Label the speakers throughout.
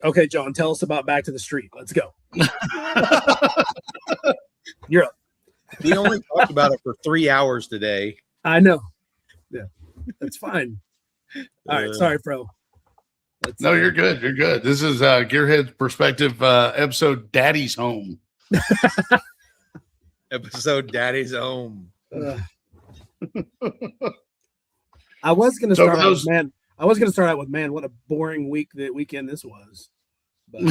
Speaker 1: Okay, John, tell us about Back to the Street. Let's go. You're up.
Speaker 2: We only talked about it for 3 hours today.
Speaker 1: I know. Yeah, that's fine. All right, sorry, Fro.
Speaker 3: No, you're good. You're good. This is Gearhead's Perspective episode Daddy's Home.
Speaker 2: Episode Daddy's Home.
Speaker 1: I was going to start out with, man. I was going to start out with, man, what a boring weekend this was. But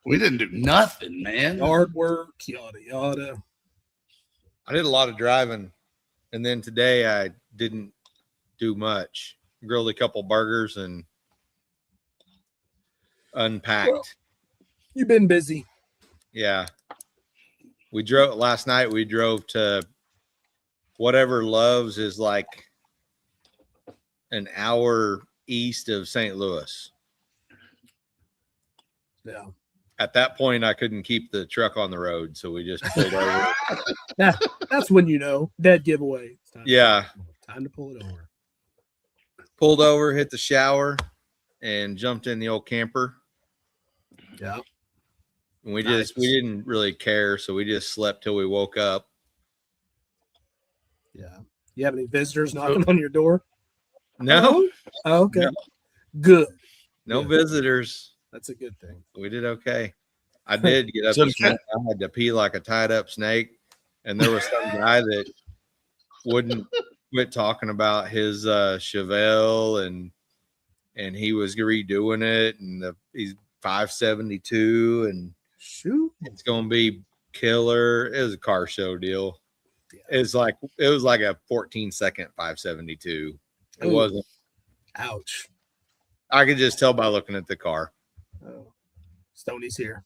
Speaker 3: we didn't do nothing, man.
Speaker 1: Hard work, yada, yada.
Speaker 2: I did a lot of driving, and then today I didn't do much. Grilled a couple burgers and unpacked.
Speaker 1: Well, you've been busy.
Speaker 2: Yeah. We drove last night. We drove to whatever Love's is like an hour east of St. Louis.
Speaker 1: Yeah.
Speaker 2: At that point, I couldn't keep the truck on the road, so we just pulled over.
Speaker 1: That's when you know, dead giveaway. Time to pull it over.
Speaker 2: Pulled over, hit the shower, and jumped in the old camper.
Speaker 1: Yeah.
Speaker 2: And we didn't really care, so we just slept till we woke up.
Speaker 1: Yeah. You have any visitors knocking on your door?
Speaker 2: No.
Speaker 1: Oh, okay.
Speaker 2: No.
Speaker 1: Good.
Speaker 2: No visitors.
Speaker 1: That's a good thing.
Speaker 2: We did okay. I did get up this morning. I had to pee like a tied up snake, and there was some guy that wouldn't quit talking about his Chevelle, and he was redoing it, and he's 572, and
Speaker 1: shoot,
Speaker 2: it's gonna be killer. It was a car show deal. Yeah. It was like a 14-second 572. It wasn't.
Speaker 1: Ouch.
Speaker 2: I could just tell by looking at the car.
Speaker 1: Oh, Stoney's here.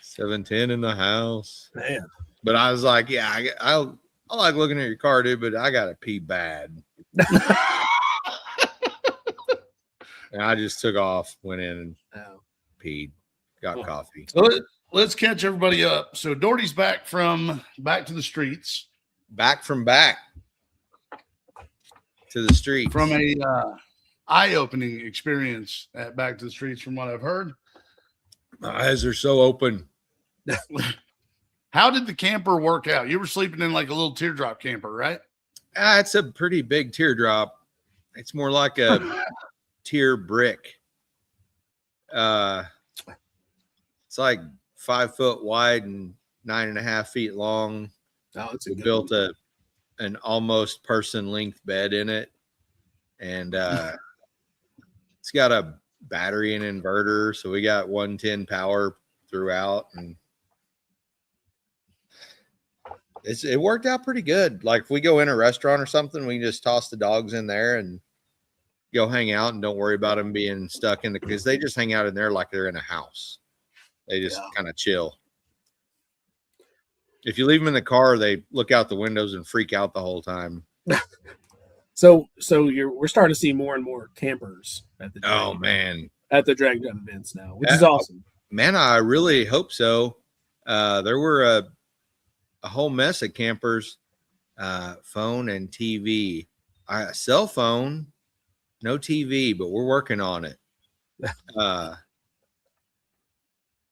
Speaker 2: 710 in the house,
Speaker 1: man.
Speaker 2: But I was like, yeah, I like looking at your car, dude, but I gotta pee bad. And I just took off, went in and peed, got coffee.
Speaker 3: So let's catch everybody up. So Dorty's back to the streets.
Speaker 2: Back from back to the streets.
Speaker 3: From a eye-opening experience at Back to the Streets, from what I've heard.
Speaker 2: My eyes are so open.
Speaker 3: How did the camper work out? You were sleeping in like a little teardrop camper, right?
Speaker 2: It's a pretty big teardrop. It's more like a tier brick. It's like 5 foot wide and 9.5 feet long.
Speaker 1: Oh, it's
Speaker 2: we built an almost person length bed in it, and it's got a battery and inverter, so we got 110 power throughout, and it worked out pretty good. Like if we go in a restaurant or something, we can just toss the dogs in there and go hang out, and don't worry about them being stuck in because they just hang out in there like they're in a house. They just kind of chill. If you leave them in the car, they look out the windows and freak out the whole time.
Speaker 1: So we're starting to see more and more campers at the at the drag drive events now, which is awesome.
Speaker 2: Man, I really hope so. There were a whole mess of campers, phone and TV. Cell phone, no TV, but we're working on it.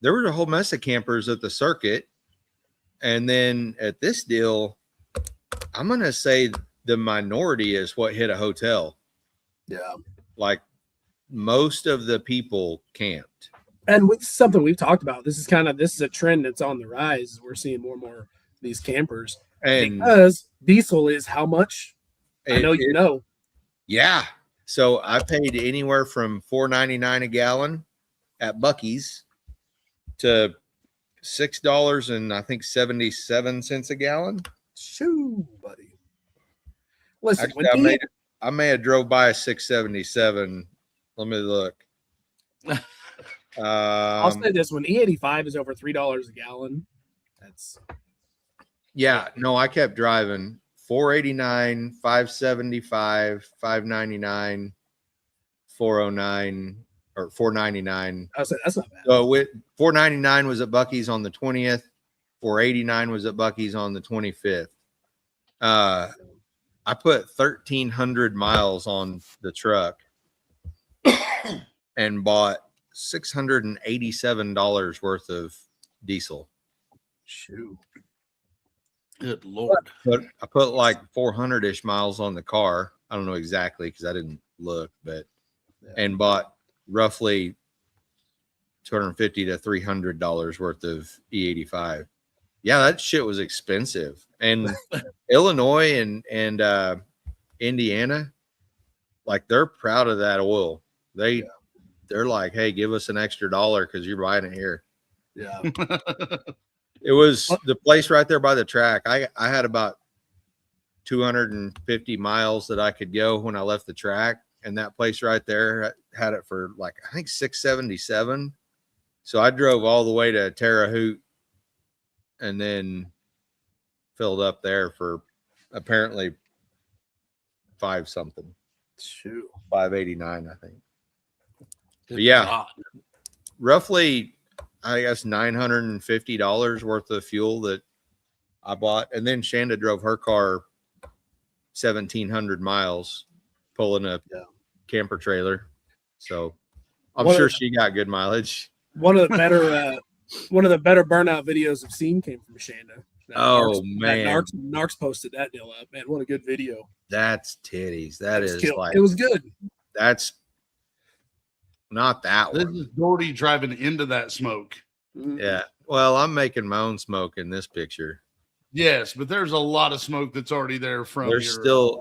Speaker 2: There was a whole mess of campers at the circuit. And then at this deal, I'm going to say the minority is what hit a hotel.
Speaker 1: Yeah.
Speaker 2: Like most of the people camped.
Speaker 1: And with something we've talked about, this is a trend that's on the rise. We're seeing more and more of these campers. And because diesel is how much? I know you know.
Speaker 2: Yeah. So I paid anywhere from $4.99 a gallon at Buc-ee's to $6 and I think 77 cents a gallon.
Speaker 1: Shoo, buddy. Listen,
Speaker 2: actually, I may have drove by a 677. Let me look.
Speaker 1: I'll say this: when E85 is over $3 a gallon, that's
Speaker 2: I kept driving. 489, 575, 599, 409. Or 499.
Speaker 1: I said that's not bad.
Speaker 2: So with 499 was at Buc-ee's on the 20th. 489 was at Buc-ee's on the 25th. I put 1,300 miles on the truck and bought $687 worth of diesel.
Speaker 1: Shoot.
Speaker 3: Good Lord.
Speaker 2: But I put like 400-ish miles on the car. I don't know exactly because I didn't look, but and bought roughly $250 to $300 worth of E85. Yeah, that shit was expensive. And Illinois and Indiana, like they're proud of that oil. They're like, hey, give us an extra $1 because you're buying it here.
Speaker 1: Yeah.
Speaker 2: It was the place right there by the track. I had about 250 miles that I could go when I left the track, and that place right there had it for like I think 677. So I drove all the way to Terre Haute and then filled up there for apparently 5-something.
Speaker 1: Shoot.
Speaker 2: 589, I think. But yeah, roughly I guess $950 worth of fuel that I bought, and then Shanda drove her car 1,700 miles pulling a camper trailer. So I'm sure she got good mileage.
Speaker 1: One of the better burnout videos I've seen came from Shanda.
Speaker 2: Man,
Speaker 1: Narcs posted that deal up. Man, what a good video.
Speaker 2: That's titties. That is like
Speaker 1: it was good.
Speaker 2: That's not that one.
Speaker 3: This is Dorty driving into that smoke.
Speaker 2: Yeah. Well, I'm making my own smoke in this picture.
Speaker 3: Yes, but there's a lot of smoke that's already there from
Speaker 2: There's still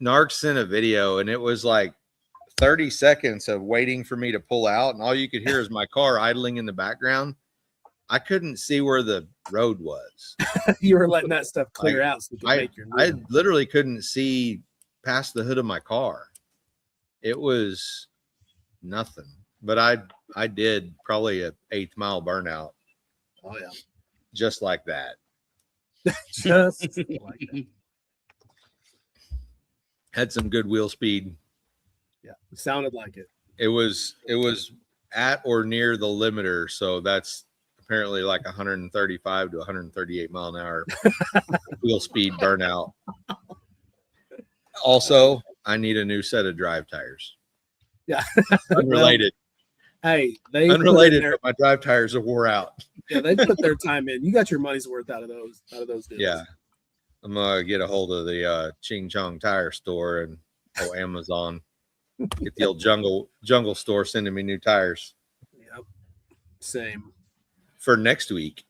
Speaker 2: Narc sent a video, and it was like 30 seconds of waiting for me to pull out, and all you could hear is my car idling in the background. I couldn't see where the road was.
Speaker 1: You were letting that stuff clear out so you could make your move.
Speaker 2: I literally couldn't see past the hood of my car. It was nothing. But I did probably an 8th mile burnout.
Speaker 1: Oh yeah.
Speaker 2: Just like that.
Speaker 1: Just like that.
Speaker 2: Had some good wheel speed.
Speaker 1: Yeah, it sounded like it.
Speaker 2: It was at or near the limiter, so that's apparently like 135 to 138 mile an hour wheel speed burnout. Also, I need a new set of drive tires.
Speaker 1: Yeah.
Speaker 2: Unrelated.
Speaker 1: Hey,
Speaker 2: but my drive tires are wore out.
Speaker 1: Yeah, they put their time in. You got your money's worth out of those deals.
Speaker 2: Yeah. I'm gonna get a hold of the Ching Chong tire store and Amazon. Get the old jungle store sending me new tires.
Speaker 1: Yep. Same.
Speaker 2: For next week.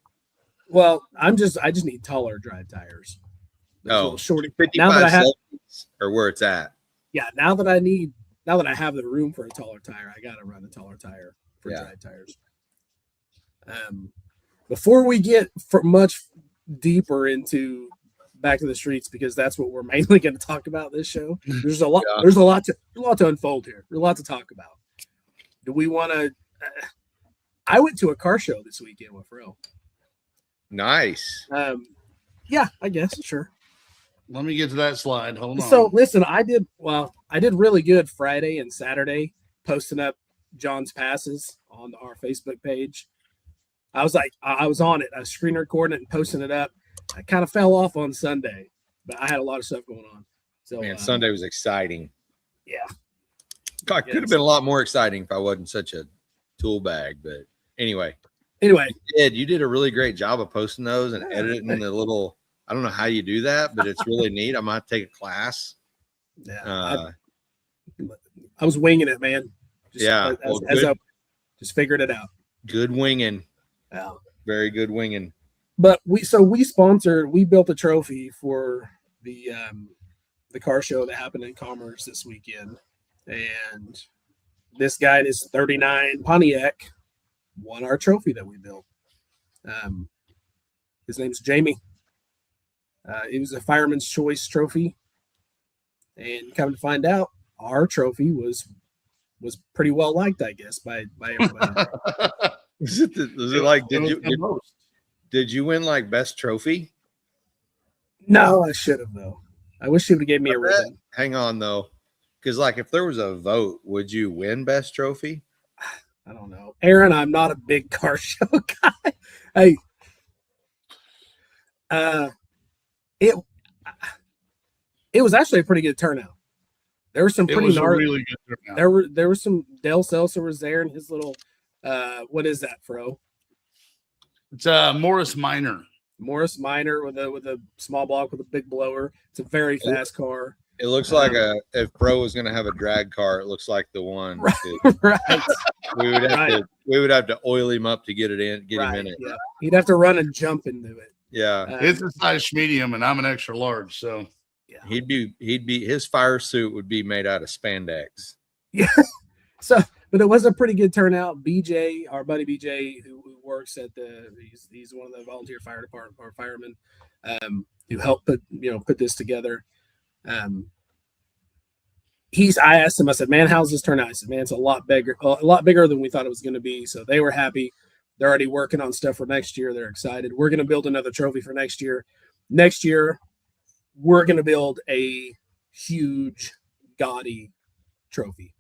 Speaker 1: Well, I just need taller drive tires.
Speaker 2: Shorty 55
Speaker 1: now that I have,
Speaker 2: or where it's at.
Speaker 1: Yeah, now that I have the room for a taller tire, I gotta run a taller tire for drive tires. Before we get much deeper into back to the streets, because that's what we're mainly going to talk about this show. There's a lot. There's a lot to unfold here. There's a lot to talk about. Do we want to? I went to a car show this weekend with Phil.
Speaker 2: Nice.
Speaker 1: Yeah, I guess sure.
Speaker 3: Let me get to that slide. Hold on.
Speaker 1: So listen, I did really good Friday and Saturday, posting up John's passes on our Facebook page. I was on it. I was screen recording it and posting it up. I kind of fell off on Sunday, but I had a lot of stuff going on. So
Speaker 2: Sunday was exciting.
Speaker 1: Yeah.
Speaker 2: God, could have been a lot more exciting if I wasn't such a tool bag. But anyway, you did a really great job of posting those and editing the little. I don't know how you do that, but it's really neat. I might take a class.
Speaker 1: Yeah, I was winging it, man. Just figured it out.
Speaker 2: Good winging.
Speaker 1: Yeah.
Speaker 2: Very good winging.
Speaker 1: But we built a trophy for the car show that happened in Commerce this weekend, and this guy, this 39 Pontiac, won our trophy that we built. His name's Jamie. It was a Fireman's Choice trophy, and come to find out, our trophy was pretty well liked, I guess, by everybody.
Speaker 2: Did you win like best trophy?
Speaker 1: No, I should have though. I wish he would have gave me a ribbon.
Speaker 2: Hang on though, because like if there was a vote, would you win best trophy?
Speaker 1: I don't know, Aaron. I'm not a big car show guy. Hey, It was actually a pretty good turnout. There were some pretty gnarly.
Speaker 3: Really good turnout.
Speaker 1: There were some. Dale Seltzer was there and his little. What is that, Fro?
Speaker 3: It's Morris Minor.
Speaker 1: Morris Minor with a small block with a big blower. It's a very fast car.
Speaker 2: It looks like if Pro was going to have a drag car, it looks like the one.
Speaker 1: Right.
Speaker 2: We would have to oil him up to get him in it.
Speaker 1: Yeah. He'd have to run and jump into it.
Speaker 2: Yeah.
Speaker 3: It's a size medium, and I'm an extra large, so
Speaker 2: yeah. He'd be his fire suit would be made out of spandex.
Speaker 1: Yeah. So, but it was a pretty good turnout. BJ, our buddy BJ, who works at he's one of the volunteer fire department or firemen, who helped put this together. I asked him, I said, man, how's this turn out? I said, man, it's a lot bigger than we thought it was going to be. So they were happy. They're already working on stuff for next year. They're excited. We're going to build another trophy for next year. Next year, we're going to build a huge, gaudy trophy.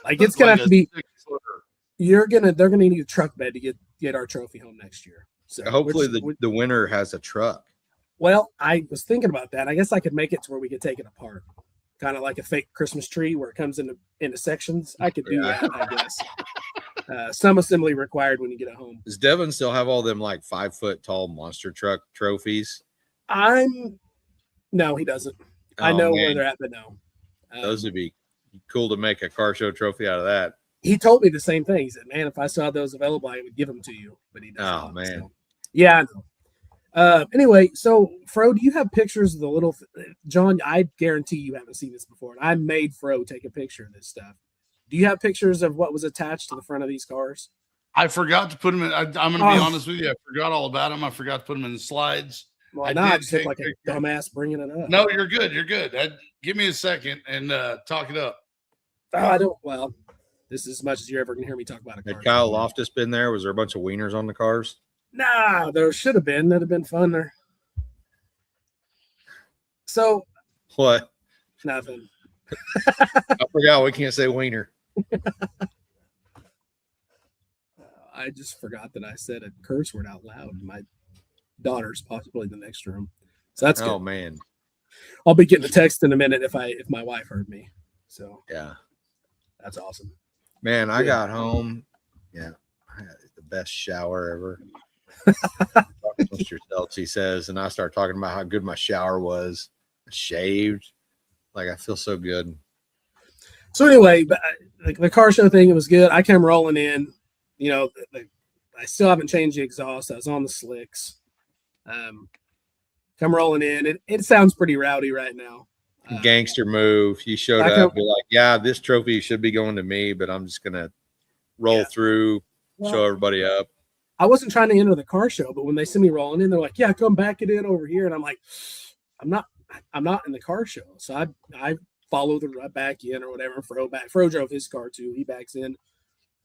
Speaker 1: Like it's going to have to be, they're going to need a truck bed to get our trophy home next year. So
Speaker 2: hopefully the winner has a truck.
Speaker 1: Well, I was thinking about that. I guess I could make it to where we could take it apart. Kind of like a fake Christmas tree where it comes into sections. I could do that, I guess. Some assembly required when you get it home.
Speaker 2: Does Devin still have all them like 5 foot tall monster truck trophies?
Speaker 1: No, he doesn't. I know where they're at, but no.
Speaker 2: Those would be cool to make a car show trophy out of that.
Speaker 1: He told me the same thing. He said, man, if I saw those available, I would give them to you. But he doesn't.
Speaker 2: Oh, man.
Speaker 1: So. Yeah, I know. Anyway, so Fro, do you have pictures of the little John? I guarantee you haven't seen this before. And I made Fro take a picture of this stuff. Do you have pictures of what was attached to the front of these cars?
Speaker 3: I forgot to put them in. I'm going to be honest with you. I forgot all about them. I forgot to put them in the slides.
Speaker 1: Well, I just look like a dumbass bringing it up.
Speaker 3: No, you're good. You're good. Give me a second and talk it up.
Speaker 1: Oh, I don't. Well, this is as much as you're ever going to hear me talk about a car.
Speaker 2: Had Kyle Loftus been there? Was there a bunch of wieners on the cars?
Speaker 1: Nah, there should have been. That'd have been fun there. So
Speaker 2: what?
Speaker 1: Nothing.
Speaker 2: I forgot we can't say wiener.
Speaker 1: I just forgot that I said a curse word out loud. My daughter's possibly in the next room, so that's good.
Speaker 2: Oh man,
Speaker 1: I'll be getting a text in a minute if my wife heard me. So
Speaker 2: yeah,
Speaker 1: that's awesome.
Speaker 2: Man, I got home. Yeah, I had the best shower ever. Mr. Seltz, says, and I start talking about how good my shower was. I shaved, like I feel so good.
Speaker 1: So anyway, the car show thing, it was good. I came rolling in. I still haven't changed the exhaust. I was on the slicks. Come rolling in. It sounds pretty rowdy right now.
Speaker 2: Gangster move. You showed up. Be like, yeah, this trophy should be going to me, but I'm just gonna roll through, show everybody up.
Speaker 1: I wasn't trying to enter the car show, but when they see me rolling in, they're like, yeah, come back it in over here. And I'm like, I'm not in the car show. So I follow the back in or whatever. Fro drove his car too. He backs in.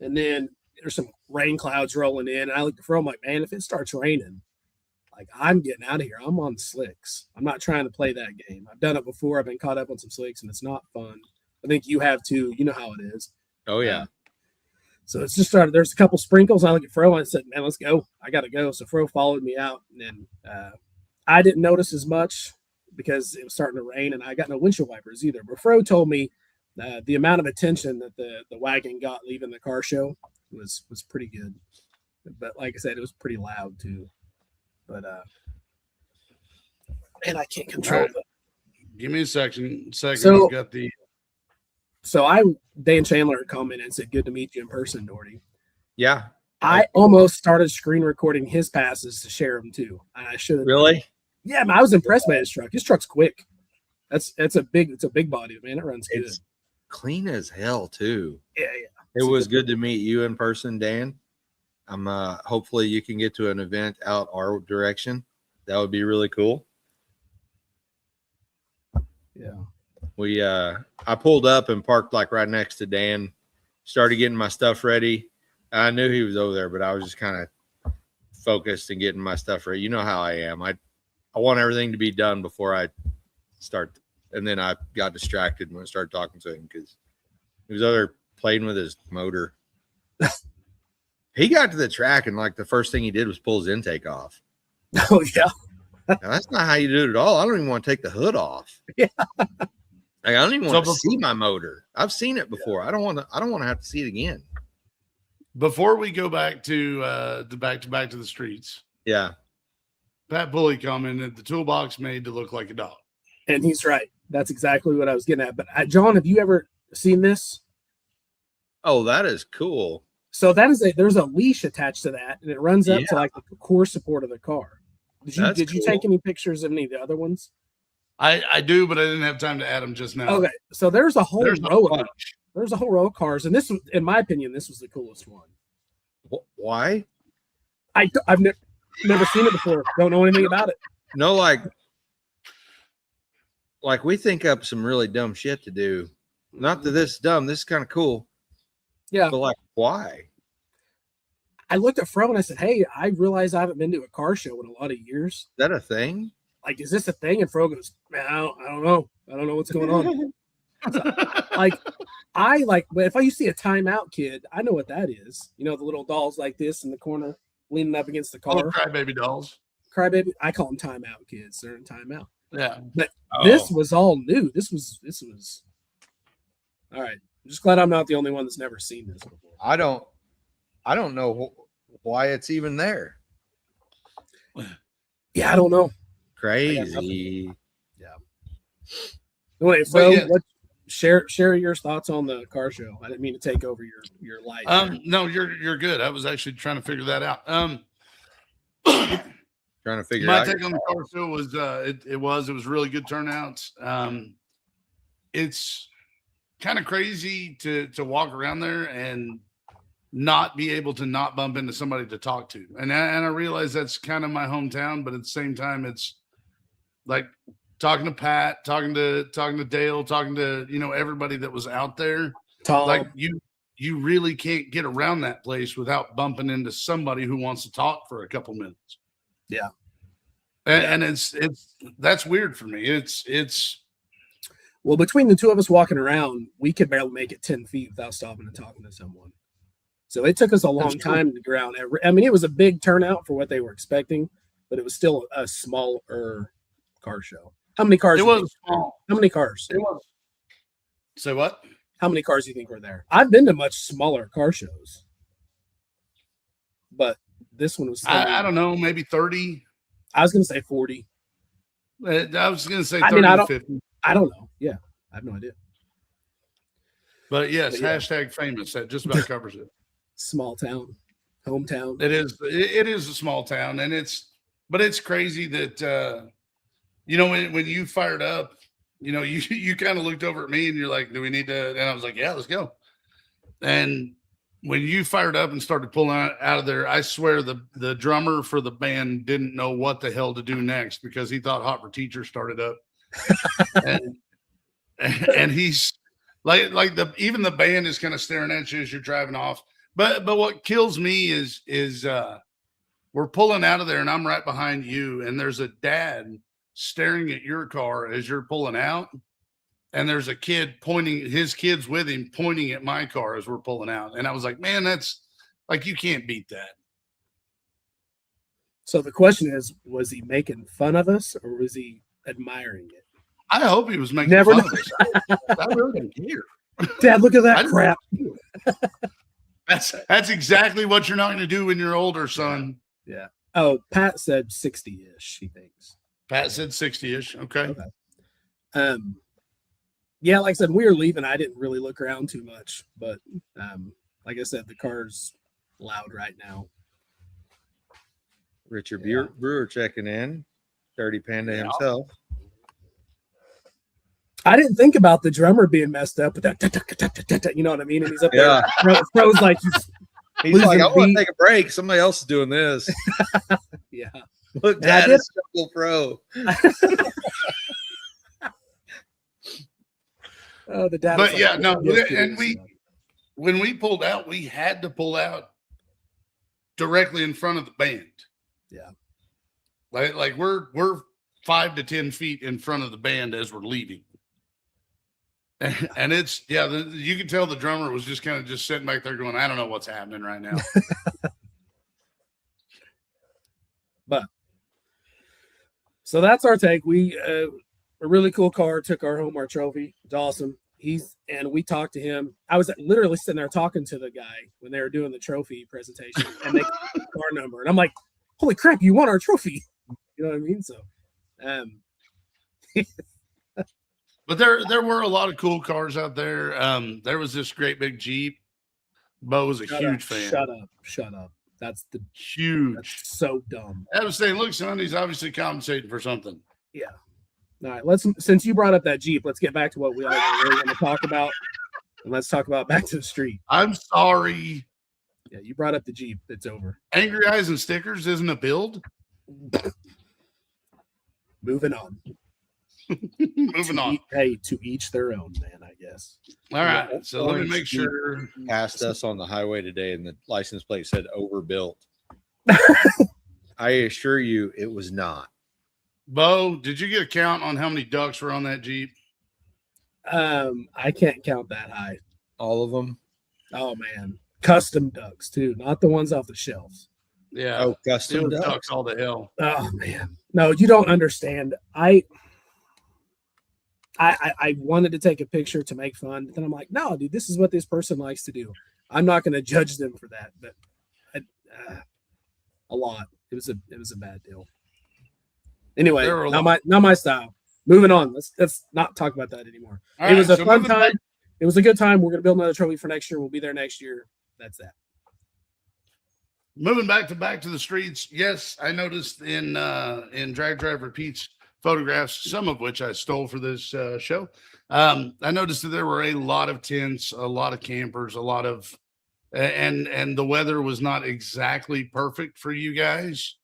Speaker 1: And then there's some rain clouds rolling in. And I look at Fro, I'm like, man, if it starts raining, like I'm getting out of here. I'm on the slicks. I'm not trying to play that game. I've done it before. I've been caught up on some slicks and it's not fun. I think you have too. You know how it is.
Speaker 2: Oh yeah.
Speaker 1: So it's just started. There's a couple sprinkles. I look at Fro and I said, man, let's go. I got to go. So Fro followed me out. And then I didn't notice as much because it was starting to rain and I got no windshield wipers either. But Fro told me the amount of attention that the wagon got leaving the car show was pretty good. But like I said, it was pretty loud too. But man, I can't control it.
Speaker 3: Give me a second.
Speaker 1: So,
Speaker 3: I've got the. So
Speaker 1: Dan Chandler commented and said, "Good to meet you in person, Dorty."
Speaker 2: Yeah,
Speaker 1: I almost started screen recording his passes to share them too. I should have.
Speaker 2: Really?
Speaker 1: Yeah, man, I was impressed by his truck. His truck's quick. It's a big body, man. It runs good.
Speaker 2: It's clean as hell too.
Speaker 1: Yeah.
Speaker 2: It was good to meet you in person, Dan. I'm hopefully you can get to an event out our direction. That would be really cool.
Speaker 1: Yeah.
Speaker 2: I pulled up and parked like right next to Dan, started getting my stuff ready. I knew he was over there, but I was just kind of focused and getting my stuff ready. You know how I am. I want everything to be done before I start. And then I got distracted when I started talking to him because he was over there playing with his motor. He got to the track and like the first thing he did was pull his intake off.
Speaker 1: Oh yeah.
Speaker 2: Now, that's not how you do it at all. I don't even want to take the hood off.
Speaker 1: Yeah.
Speaker 2: Like, I don't even want to see my motor. I've seen it before. I don't want to have to see it again.
Speaker 3: Before we go back to back to the streets.
Speaker 2: Yeah.
Speaker 3: Pat Pulley commented the toolbox made to look like a dog.
Speaker 1: And he's right. That's exactly what I was getting at. But John, have you ever seen this?
Speaker 2: Oh, that is cool.
Speaker 1: So there's a leash attached to that, and it runs up to like the core support of the car. Did you take any pictures of any of the other ones?
Speaker 3: I do, but I didn't have time to add them just now.
Speaker 1: Okay, so there's a whole row of cars, and this was, in my opinion, this was the coolest one.
Speaker 2: Why?
Speaker 1: I've never seen it before. Don't know anything about it.
Speaker 2: No, like we think up some really dumb shit to do. Not that this is dumb. This is kind of cool.
Speaker 1: Yeah.
Speaker 2: But like, why?
Speaker 1: I looked at Fro and I said, "Hey, I realize I haven't been to a car show in a lot of years.
Speaker 2: Is that a thing?
Speaker 1: Like, is this a thing?" And Fro goes, "Man, I don't know. I don't know what's going on." If you see a timeout kid, I know what that is. You know, the little dolls like this in the corner leaning up against the car.
Speaker 3: Oh, crybaby dolls.
Speaker 1: Crybaby. I call them timeout kids. They're in timeout.
Speaker 3: Yeah.
Speaker 1: But this was all new. This was all right. I'm just glad I'm not the only one that's never seen this before.
Speaker 2: I don't know why it's even there.
Speaker 1: Yeah, I don't know.
Speaker 2: Crazy.
Speaker 1: Yeah. Anyway, so share your thoughts on the car show. I didn't mean to take over your life.
Speaker 3: No, you're good. I was actually trying to figure that out.
Speaker 2: Trying to figure
Speaker 3: my
Speaker 2: out.
Speaker 3: take on the car show was it was really good turnouts. It's kind of crazy to walk around there and not be able to not bump into somebody to talk to. And I realize that's kind of my hometown, but at the same time, it's like talking to Pat, talking to Dale, talking to, everybody that was out there.
Speaker 1: Tom.
Speaker 3: Like you really can't get around that place without bumping into somebody who wants to talk for a couple minutes.
Speaker 1: Yeah.
Speaker 3: And that's weird for me. It's
Speaker 1: well, between the two of us walking around, we could barely make it 10 feet without stopping and talking to someone. So it took us a long time to get around. I mean, it was a big turnout for what they were expecting, but it was still a smaller car show. How many cars?
Speaker 3: It was small.
Speaker 1: How many cars?
Speaker 3: It was. Say what?
Speaker 1: How many cars do you think were there? I've been to much smaller car shows, but this one was.
Speaker 3: I don't know, maybe 30.
Speaker 1: I was going to say 40.
Speaker 3: I was going to say
Speaker 1: 30
Speaker 3: to 50.
Speaker 1: I don't know. Yeah, I have no idea.
Speaker 3: But yes, hashtag famous. That just about covers it.
Speaker 1: Small town, hometown.
Speaker 3: It is a small town, and it's crazy that when you fired up, you kind of looked over at me and you're like, do we need to? And I was like, yeah, let's go. And when you fired up and started pulling out of there, I swear the drummer for the band didn't know what the hell to do next because he thought Hot for Teacher started up. and he's like even the band is kind of staring at you as you're driving off. But what kills me is we're pulling out of there and I'm right behind you and there's a dad staring at your car as you're pulling out, and there's a kid his kids with him pointing at my car as we're pulling out. And I was like, man, that's like, you can't beat that.
Speaker 1: So the question is, was he making fun of us or was he admiring it?
Speaker 3: I hope he was making fun of us. I really don't care.
Speaker 1: Dad, look at that crap.
Speaker 3: That's exactly what you're not going to do when you're older, son.
Speaker 1: Yeah. Oh, Pat said 60-ish, he thinks.
Speaker 3: Pat said 60-ish. Okay.
Speaker 1: Yeah, like I said, we were leaving. I didn't really look around too much, but like I said, the car's loud right now.
Speaker 2: Richard Brewer checking in. Dirty Panda himself.
Speaker 1: I didn't think about the drummer being messed up, but you know what I mean? And he's up there. Fro's like,
Speaker 2: he's like, I want to take a break. Somebody else is doing this.
Speaker 1: Yeah.
Speaker 2: Look, Dad is Shuffle Pro.
Speaker 1: Oh, the dad.
Speaker 3: But yeah, no, and when we pulled out, we had to pull out directly in front of the band.
Speaker 1: Yeah.
Speaker 3: Like we're 5 to 10 feet in front of the band as we're leaving. And it's, you can tell the drummer was just kind of just sitting back there going, I don't know what's happening right now.
Speaker 1: But So that's our take. We a really cool car took our trophy. It's awesome. And we talked to him. I was literally sitting there talking to the guy when they were doing the trophy presentation, and they car number, and I'm like, "Holy crap, you won our trophy!" You know what I mean? So,
Speaker 3: but there were a lot of cool cars out there. There was this great big Jeep. Bo was a huge fan.
Speaker 1: Shut up. That's
Speaker 3: huge.
Speaker 1: That's so dumb.
Speaker 3: I was saying, look, son, he's obviously compensating for something.
Speaker 1: Yeah. All right, since you brought up that Jeep, let's get back to what we all really want to talk about. And let's talk about back to the street.
Speaker 3: I'm sorry.
Speaker 1: Yeah, you brought up the Jeep. It's over.
Speaker 3: Angry Eyes and Stickers isn't a build.
Speaker 1: Moving on.
Speaker 3: Moving on.
Speaker 1: Hey, to each their own, man, I guess.
Speaker 3: All right. So let me make sure.
Speaker 2: Passed us on the highway today, and the license plate said overbuilt. I assure you it was not.
Speaker 3: Bo, did you get a count on how many ducks were on that Jeep?
Speaker 1: I can't count that high.
Speaker 2: All of them?
Speaker 1: Oh, man. Custom ducks, too. Not the ones off the shelves.
Speaker 3: Yeah.
Speaker 2: Oh, custom
Speaker 3: ducks all the hell.
Speaker 1: Oh, man. No, you don't understand. I wanted to take a picture to make fun, but then I'm like, no, dude, this is what this person likes to do. I'm not going to judge them for that, but a lot. It was a bad deal. Anyway, not my style. Moving on. Let's not talk about that anymore. It was a fun time. It was a good time. We're going to build another trophy for next year. We'll be there next year. That's that.
Speaker 3: Moving back to the streets. Yes, I noticed in Drag Driver Pete's photographs, some of which I stole for this show. I noticed that there were a lot of tents, a lot of campers, a lot of, and the weather was not exactly perfect for you guys.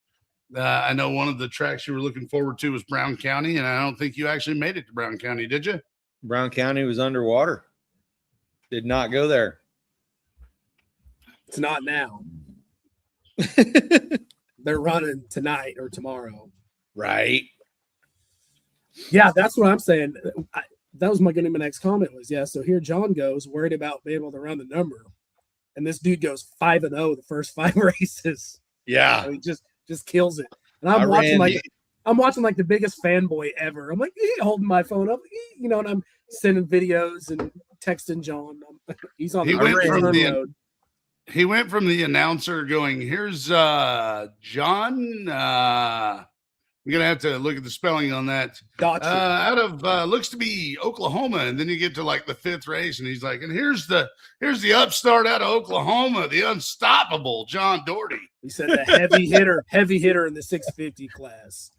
Speaker 3: I know one of the tracks you were looking forward to was Brown County, and I don't think you actually made it to Brown County, did you?
Speaker 2: Brown County was underwater. Did not go there.
Speaker 1: It's not now. They're running tonight or tomorrow.
Speaker 2: Right.
Speaker 1: Yeah, that's what I'm saying. That was my next comment was, yeah, so here John goes worried about being able to run the number. And this dude goes 5-0 the first 5 races.
Speaker 2: Yeah.
Speaker 1: So he just kills it. And I'm watching like the biggest fanboy ever. I'm like holding my phone up, and I'm sending videos and texting John. He's on the road.
Speaker 3: He went from the announcer going, here's John. You're going to have to look at the spelling on that.
Speaker 1: Gotcha.
Speaker 3: Out of looks to be Oklahoma. And then you get to like the 5th race and he's like, and here's the upstart out of Oklahoma, the unstoppable John Dorty.
Speaker 1: He said the heavy hitter in the 650 class.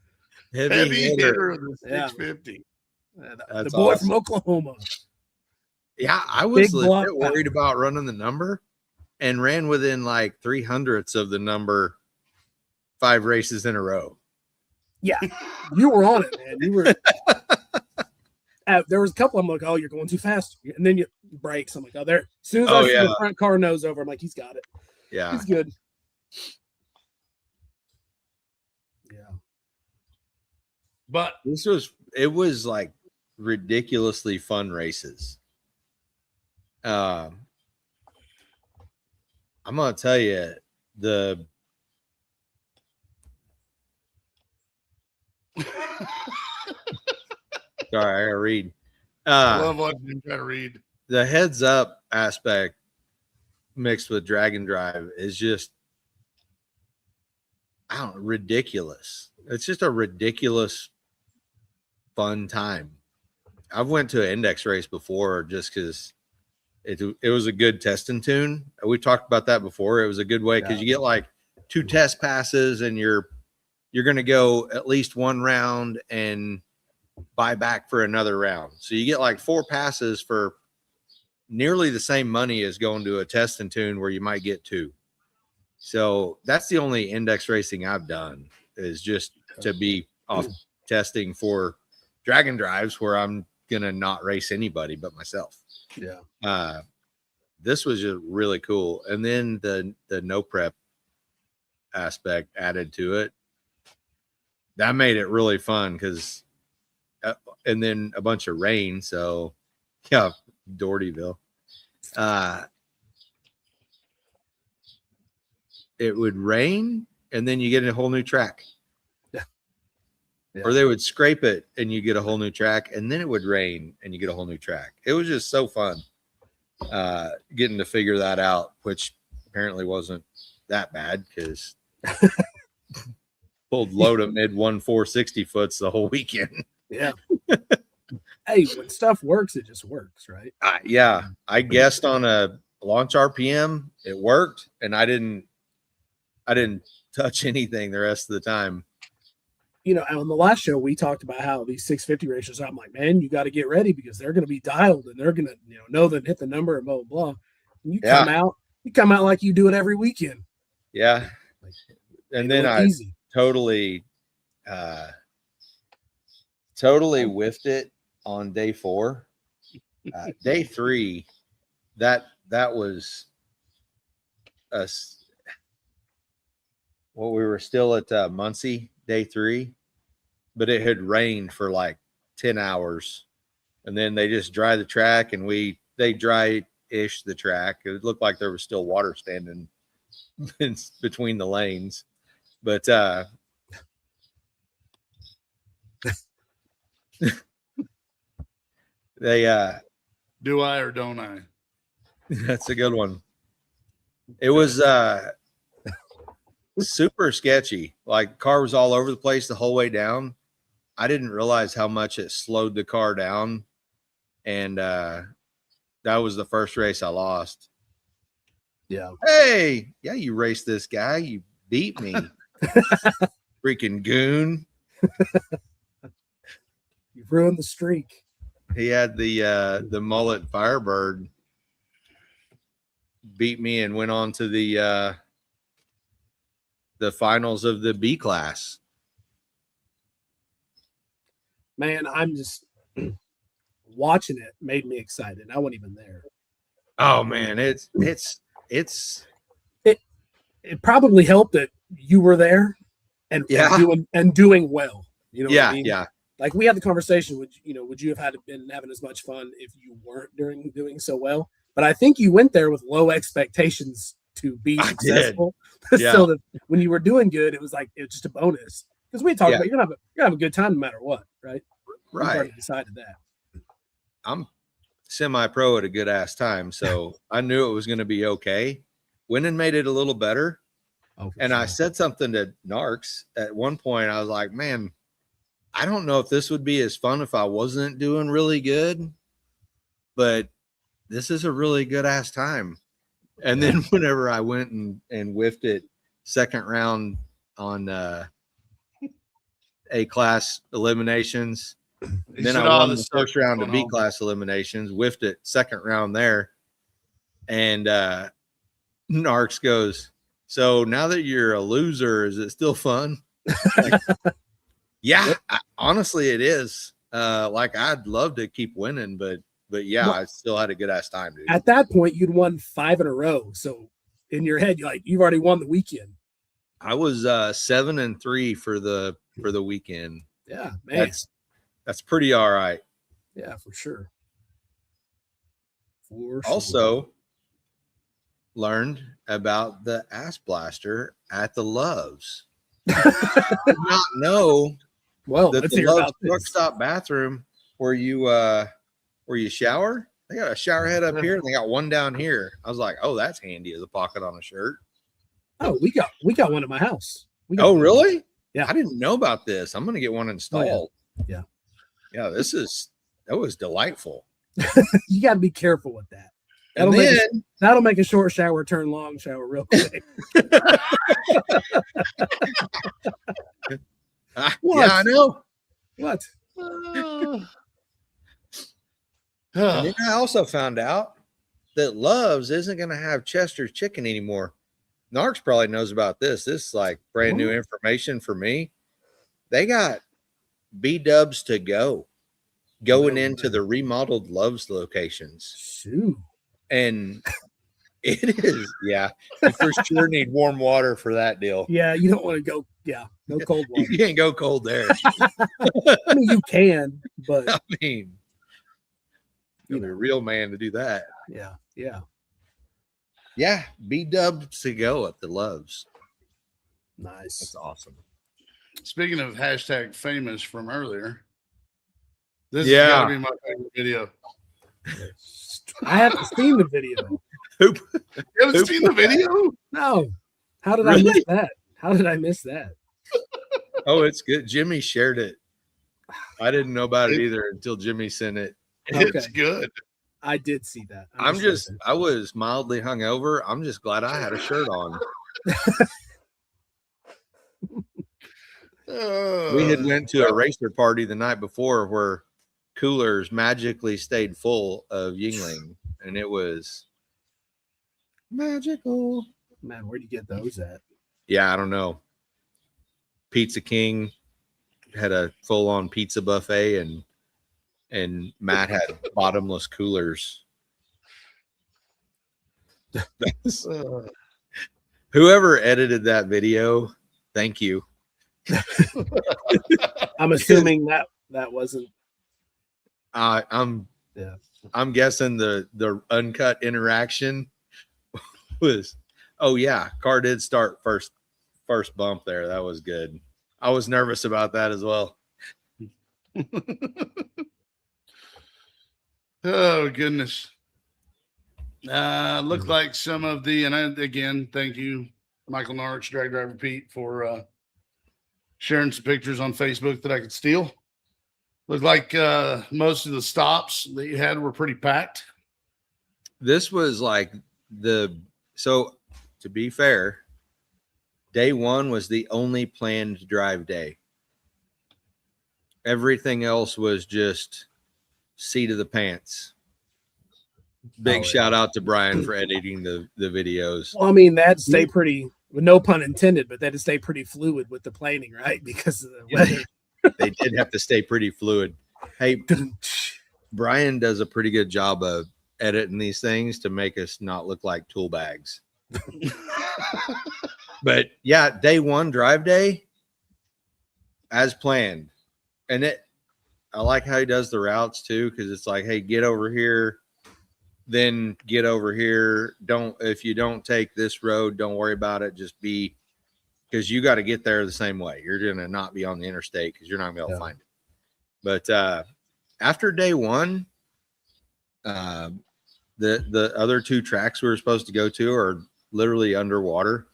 Speaker 3: Heavy hitter in the 650.
Speaker 1: The boy from Oklahoma.
Speaker 2: Yeah, I was legit worried about running the number and ran within like 300ths of the number 5 races in a row.
Speaker 1: Yeah, you were on it, man. You were. There was a couple. I'm like, oh, you're going too fast, and then you brakes. I'm like, oh, there. As soon as I see the front car nose over, I'm like, he's got it.
Speaker 2: Yeah,
Speaker 1: he's good. Yeah,
Speaker 3: but
Speaker 2: it was like ridiculously fun races. I'm gonna tell you Sorry, I gotta read.
Speaker 3: I love watching him try to read.
Speaker 2: The heads up aspect mixed with drag and drive is just, ridiculous. It's just a ridiculous fun time. I've went to an index race before just because it was a good test and tune. We talked about that before. It was a good way because you get like 2 test passes and you're going to go at least 1 round and buy back for another round. So you get like 4 passes for nearly the same money as going to a test and tune where you might get 2. So that's the only index racing I've done, is just to be off testing for drag and drives where I'm going to not race anybody but myself.
Speaker 1: Yeah.
Speaker 2: This was just really cool. And then the no prep aspect added to it. That made it really fun because, and then a bunch of rain. So, yeah, Dortyville. It would rain, and then you get a whole new track.
Speaker 1: Yeah.
Speaker 2: or they would scrape it and you get a whole new track, and then it would rain and you get a whole new track. It was just so fun getting to figure that out, which apparently wasn't that bad because pulled low to mid 460 foots the whole weekend.
Speaker 1: Yeah. Hey, when stuff works, it just works, right?
Speaker 2: Yeah. I guessed on a launch RPM. It worked, and I didn't touch anything the rest of the time.
Speaker 1: You know, on the last show, we talked about how these 650 racers, I'm like, man, you got to get ready because they're going to be dialed and they're going to, know them, hit the number and blah, blah, blah. And you come out like you do it every weekend.
Speaker 2: Yeah. And then I
Speaker 1: easy.
Speaker 2: totally whiffed it on day 4. Day 3, that was us. Well, we were still at Muncie day 3, but it had rained for like 10 hours, and then they just dry the track, and they dry-ish the track. It looked like there was still water standing in between the lanes, but they
Speaker 3: do I or don't I?
Speaker 2: That's a good one. It was super sketchy. Like, car was all over the place the whole way down. I didn't realize how much it slowed the car down, and that was the first race I lost.
Speaker 1: Yeah.
Speaker 2: Hey, yeah, you raced this guy. You beat me. Freaking goon.
Speaker 1: You've ruined the streak.
Speaker 2: He had the mullet Firebird, beat me, and went on to the finals of the B class.
Speaker 1: Man, I'm just watching it made me excited. I wasn't even there.
Speaker 2: Oh man, it
Speaker 1: probably helped that you were there and doing well. You know what I mean?
Speaker 2: Yeah.
Speaker 1: Like, we had the conversation, would you have been having as much fun if you weren't doing so well? But I think you went there with low expectations to be successful.
Speaker 2: Yeah.
Speaker 1: So that when you were doing good, it was just a bonus. Because we talked about you're gonna have a good time no matter what, right?
Speaker 2: Right.
Speaker 1: We've already decided that.
Speaker 2: I'm semi-pro at a good ass time, so I knew it was going to be okay. Winning made it a little better. And I said something to Narks at one point. I was like, man, I don't know if this would be as fun if I wasn't doing really good, but this is a really good ass time. And then whenever I went and whiffed it second round on A class eliminations, then I won the first round of B class eliminations, whiffed it second round there. And Narks goes, so now that you're a loser, is it still fun? Like, yeah, honestly, it is. Like, I'd love to keep winning, but yeah, I still had a good ass time, dude.
Speaker 1: At that point, you'd won 5 in a row. So in your head, you've already won the weekend.
Speaker 2: I was 7-3 for the weekend.
Speaker 1: Yeah, man,
Speaker 2: that's pretty all right.
Speaker 1: Yeah, for sure.
Speaker 2: Also, learned about the ass blaster at the Loves. I did not know that the Loves truck stop bathroom where you shower, they got a shower head up here and they got one down here. I was like, oh, that's handy as a pocket on a shirt.
Speaker 1: Oh, we got one at my house.
Speaker 2: Oh, really?
Speaker 1: Yeah.
Speaker 2: I didn't know about this. I'm gonna get one installed.
Speaker 1: Oh, yeah.
Speaker 2: Yeah, that was delightful.
Speaker 1: You got to be careful with that. That'll make a short shower turn long shower real quick.
Speaker 2: Yeah, I know.
Speaker 1: What?
Speaker 2: And then I also found out that Loves isn't going to have Chester's chicken anymore. Narks probably knows about this. This is like brand new information for me. They got B-dubs to go going into the remodeled Loves locations.
Speaker 1: Shoot.
Speaker 2: And it is, yeah. You for sure need warm water for that deal.
Speaker 1: Yeah, you don't want to go. Yeah, no cold water.
Speaker 2: You can't go cold there.
Speaker 1: I mean, you can, but
Speaker 2: I mean, you're a real man to do that.
Speaker 1: Yeah.
Speaker 2: B-dubs to go at the Loves.
Speaker 1: Nice.
Speaker 2: That's awesome.
Speaker 3: Speaking of hashtag famous from earlier, this is gotta be my favorite video.
Speaker 1: I haven't seen the video.
Speaker 3: You haven't seen the video?
Speaker 1: No. How did I miss that? How did I miss that?
Speaker 2: Oh, it's good. Jimmy shared it. I didn't know about it either until Jimmy sent it.
Speaker 3: It's good.
Speaker 1: I did see that.
Speaker 2: I was mildly hungover. I'm just glad I had a shirt on. We had went to a racer party the night before where coolers magically stayed full of Yingling, and it was magical.
Speaker 1: Man, where'd you get those at?
Speaker 2: Yeah, I don't know. Pizza King had a full-on pizza buffet, and Matt had bottomless coolers. Whoever edited that video, thank you.
Speaker 1: I'm assuming that wasn't.
Speaker 2: I'm guessing the uncut interaction was. Oh yeah, car did start first bump there. That was good. I was nervous about that as well.
Speaker 3: Oh goodness. Looked like some of the, and again, thank you, Michael Norwich, Drag Driver Pete, for sharing some pictures on Facebook that I could steal. Looked like most of the stops that you had were pretty packed.
Speaker 2: This was like so to be fair, day one was the only planned drive day. Everything else was just seat of the pants. Big shout out to Brian for editing the videos.
Speaker 1: Well, I mean, that'd stay pretty, no pun intended, but that'd stay pretty fluid with the planning, right? Because of the weather.
Speaker 2: They did have to stay pretty fluid. Hey, Brian does a pretty good job of editing these things to make us not look like tool bags. But yeah, day one drive day as planned. And I like how he does the routes too, because it's like, hey, get over here, then get over here. If you don't take this road, don't worry about it. Just be, because you got to get there the same way. You're going to not be on the interstate because you're not going to be able to find it. But after day one, the other two tracks we were supposed to go to are literally underwater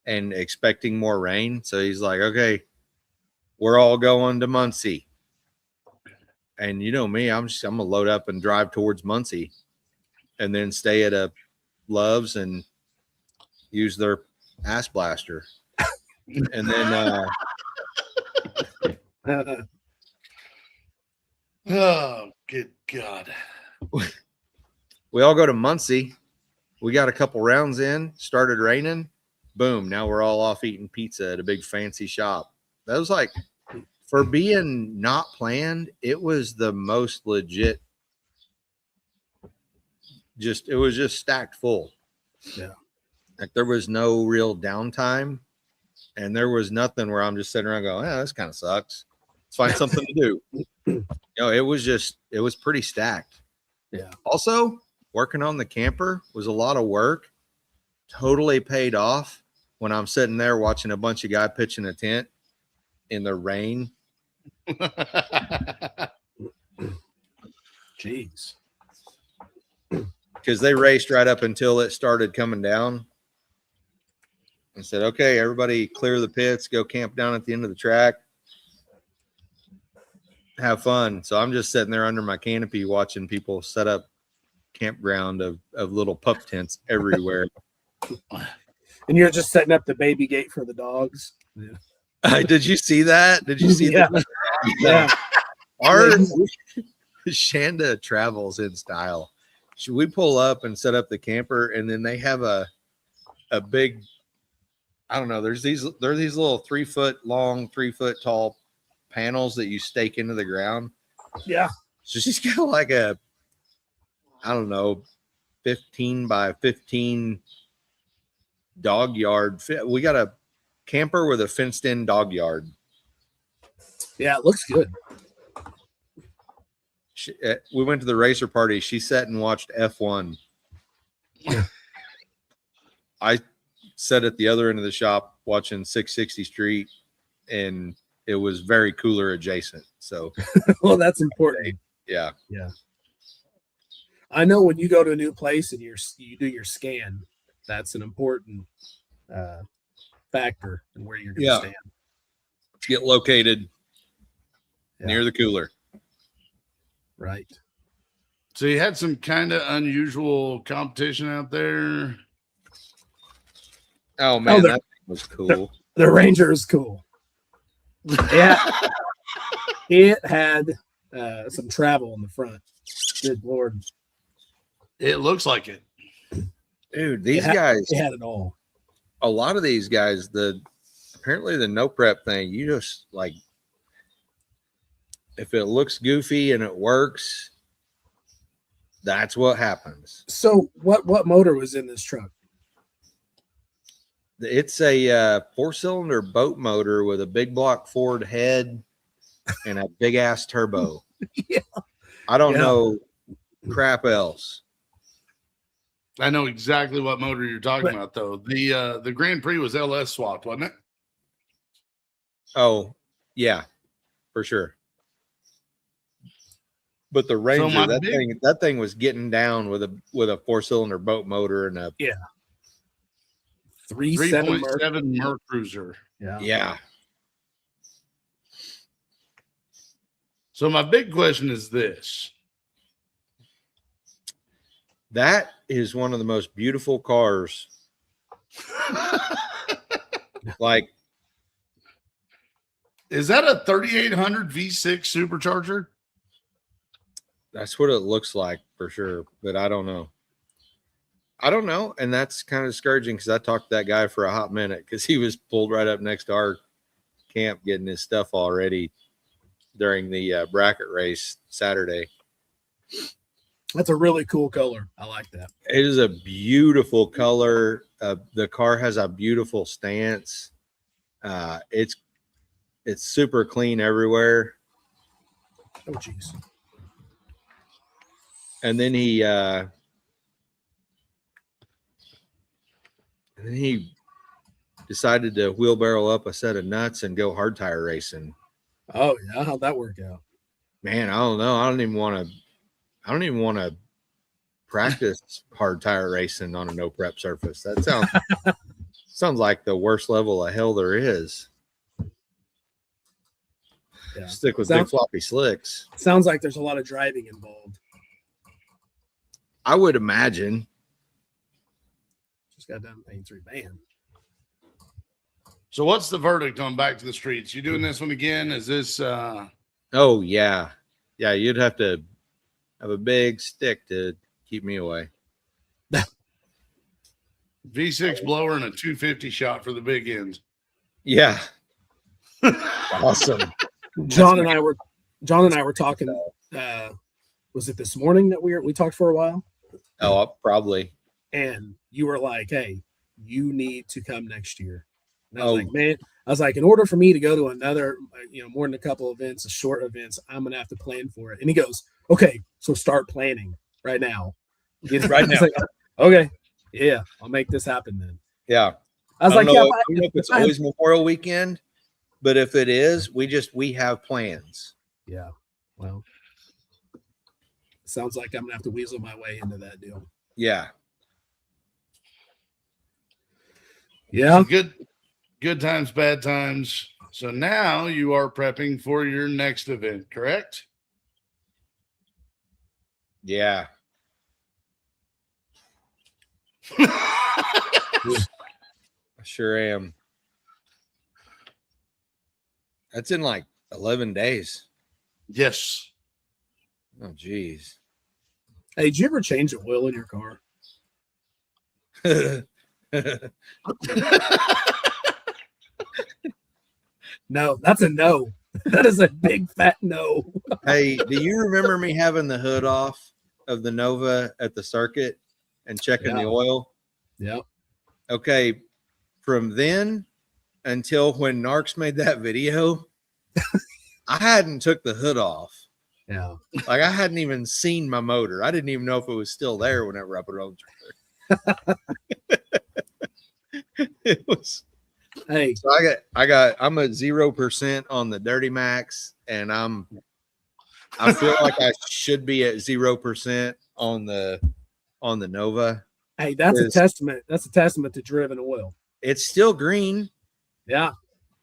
Speaker 2: and expecting more rain. So he's like, okay, we're all going to Muncie. And you know me, I'm gonna load up and drive towards Muncie and then stay at a Love's and use their ass blaster. And then
Speaker 3: oh, good God.
Speaker 2: We all go to Muncie. We got a couple rounds in, started raining. Boom. Now we're all off eating pizza at a big fancy shop. That was like, for being not planned, it was the most legit. It was just stacked full.
Speaker 1: Yeah.
Speaker 2: Like there was no real downtime. And there was nothing where I'm just sitting around going, this kind of sucks. Let's find something to do. It was pretty stacked.
Speaker 1: Yeah.
Speaker 2: Also, working on the camper was a lot of work. Totally paid off when I'm sitting there watching a bunch of guys pitching a tent in the rain.
Speaker 1: Jeez.
Speaker 2: Because they raced right up until it started coming down. And said, okay, everybody clear the pits, go camp down at the end of the track. Have fun. So I'm just sitting there under my canopy watching people set up campground of little pup tents everywhere.
Speaker 1: And you're just setting up the baby gate for the dogs.
Speaker 2: Yeah. Did you see that? Did you see that?
Speaker 1: Yeah.
Speaker 2: Our Shanda travels in style. Should we pull up and set up the camper, and then they have a big, I don't know, there's these little 3 foot long, 3 foot tall panels that you stake into the ground.
Speaker 1: Yeah.
Speaker 2: So she's got like a, I don't know, 15 by 15 dog yard. We got a camper with a fenced in dog yard.
Speaker 1: Yeah, it looks good.
Speaker 2: We went to the racer party. She sat and watched F1. I sat at the other end of the shop watching 660 Street and it was very cooler adjacent. So,
Speaker 1: well, that's important.
Speaker 2: Yeah.
Speaker 1: I know when you go to a new place and you do your scan, that's an important factor in where you're going to stand.
Speaker 2: Get located near the cooler.
Speaker 1: Right.
Speaker 3: So you had some kind of unusual competition out there.
Speaker 2: Oh man, that was cool.
Speaker 1: The Ranger is cool. Yeah. It had some travel in the front. Good Lord.
Speaker 3: It looks like it.
Speaker 2: Dude, these guys.
Speaker 1: It had it all.
Speaker 2: A lot of these guys, apparently the no prep thing, you just like, if it looks goofy and it works, that's what happens.
Speaker 1: So what motor was in this truck?
Speaker 2: It's a 4-cylinder boat motor with a big block Ford head and a big ass turbo.
Speaker 1: Yeah.
Speaker 2: I don't know crap else.
Speaker 3: I know exactly what motor you're talking about, though. The Grand Prix was LS swapped, wasn't it?
Speaker 2: Oh, yeah, for sure. But the Ranger, that thing was getting down with a 4-cylinder boat motor and a
Speaker 3: 3.7 Merc Cruiser.
Speaker 2: Yeah.
Speaker 3: So my big question is this.
Speaker 2: That is one of the most beautiful cars. Like,
Speaker 3: is that a 3800 V6 supercharger?
Speaker 2: That's what it looks like for sure, but I don't know. And that's kind of discouraging because I talked to that guy for a hot minute because he was pulled right up next to our camp getting his stuff all ready during the bracket race Saturday.
Speaker 1: That's a really cool color. I like that.
Speaker 2: It is a beautiful color. The car has a beautiful stance. It's super clean everywhere.
Speaker 1: Oh, jeez.
Speaker 2: And then he decided to wheelbarrow up a set of nuts and go hard tire racing.
Speaker 1: Oh yeah, how'd that work out?
Speaker 2: Man, I don't know. I don't even want to practice hard tire racing on a no prep surface. That sounds like the worst level of hell there is. Yeah. Stick with big floppy slicks.
Speaker 1: Sounds like there's a lot of driving involved.
Speaker 2: I would imagine.
Speaker 1: Just got done paying $3,000.
Speaker 3: So what's the verdict on Back to the Streets? You doing this one again? Is this
Speaker 2: Oh yeah. Yeah, you'd have to have a big stick to keep me away.
Speaker 3: V6 blower and a 250 shot for the big ends.
Speaker 2: Yeah. Awesome.
Speaker 1: John and I were talking. Was it this morning that we talked for a while?
Speaker 2: Oh, probably.
Speaker 1: And you were like, "Hey, you need to come next year." And I was like, "Man," I was like, "In order for me to go to another, more than a couple events, short events, I'm gonna have to plan for it." And he goes, "Okay, so start planning right now." Right now. Like, okay, yeah, I'll make this happen then.
Speaker 2: Yeah.
Speaker 1: I was like,
Speaker 2: I don't know if it's always Memorial Weekend, but if it is, we have plans.
Speaker 1: Yeah. Well, sounds like I'm gonna have to weasel my way into that deal.
Speaker 2: Yeah.
Speaker 1: Yeah.
Speaker 3: So good times, bad times. So now you are prepping for your next event, correct?
Speaker 2: Yeah. I sure am. That's in like 11 days.
Speaker 3: Yes.
Speaker 2: Oh, geez.
Speaker 1: Hey, did you ever change the oil in your car? No, that's a no. That is a big fat no.
Speaker 2: Hey, do you remember me having the hood off of the Nova at the circuit and checking the oil?
Speaker 1: Yep.
Speaker 2: Okay. From then until when Narcs made that video, I hadn't took the hood off.
Speaker 1: Yeah.
Speaker 2: Like I hadn't even seen my motor. I didn't even know if it was still there whenever I put it on the trailer. It was
Speaker 1: Hey,
Speaker 2: So I'm at 0% on the Dirty Max, and I feel like I should be at 0% on the Nova.
Speaker 1: hey, that's a testament. That's a testament to driven oil.
Speaker 2: It's still green.
Speaker 1: Yeah.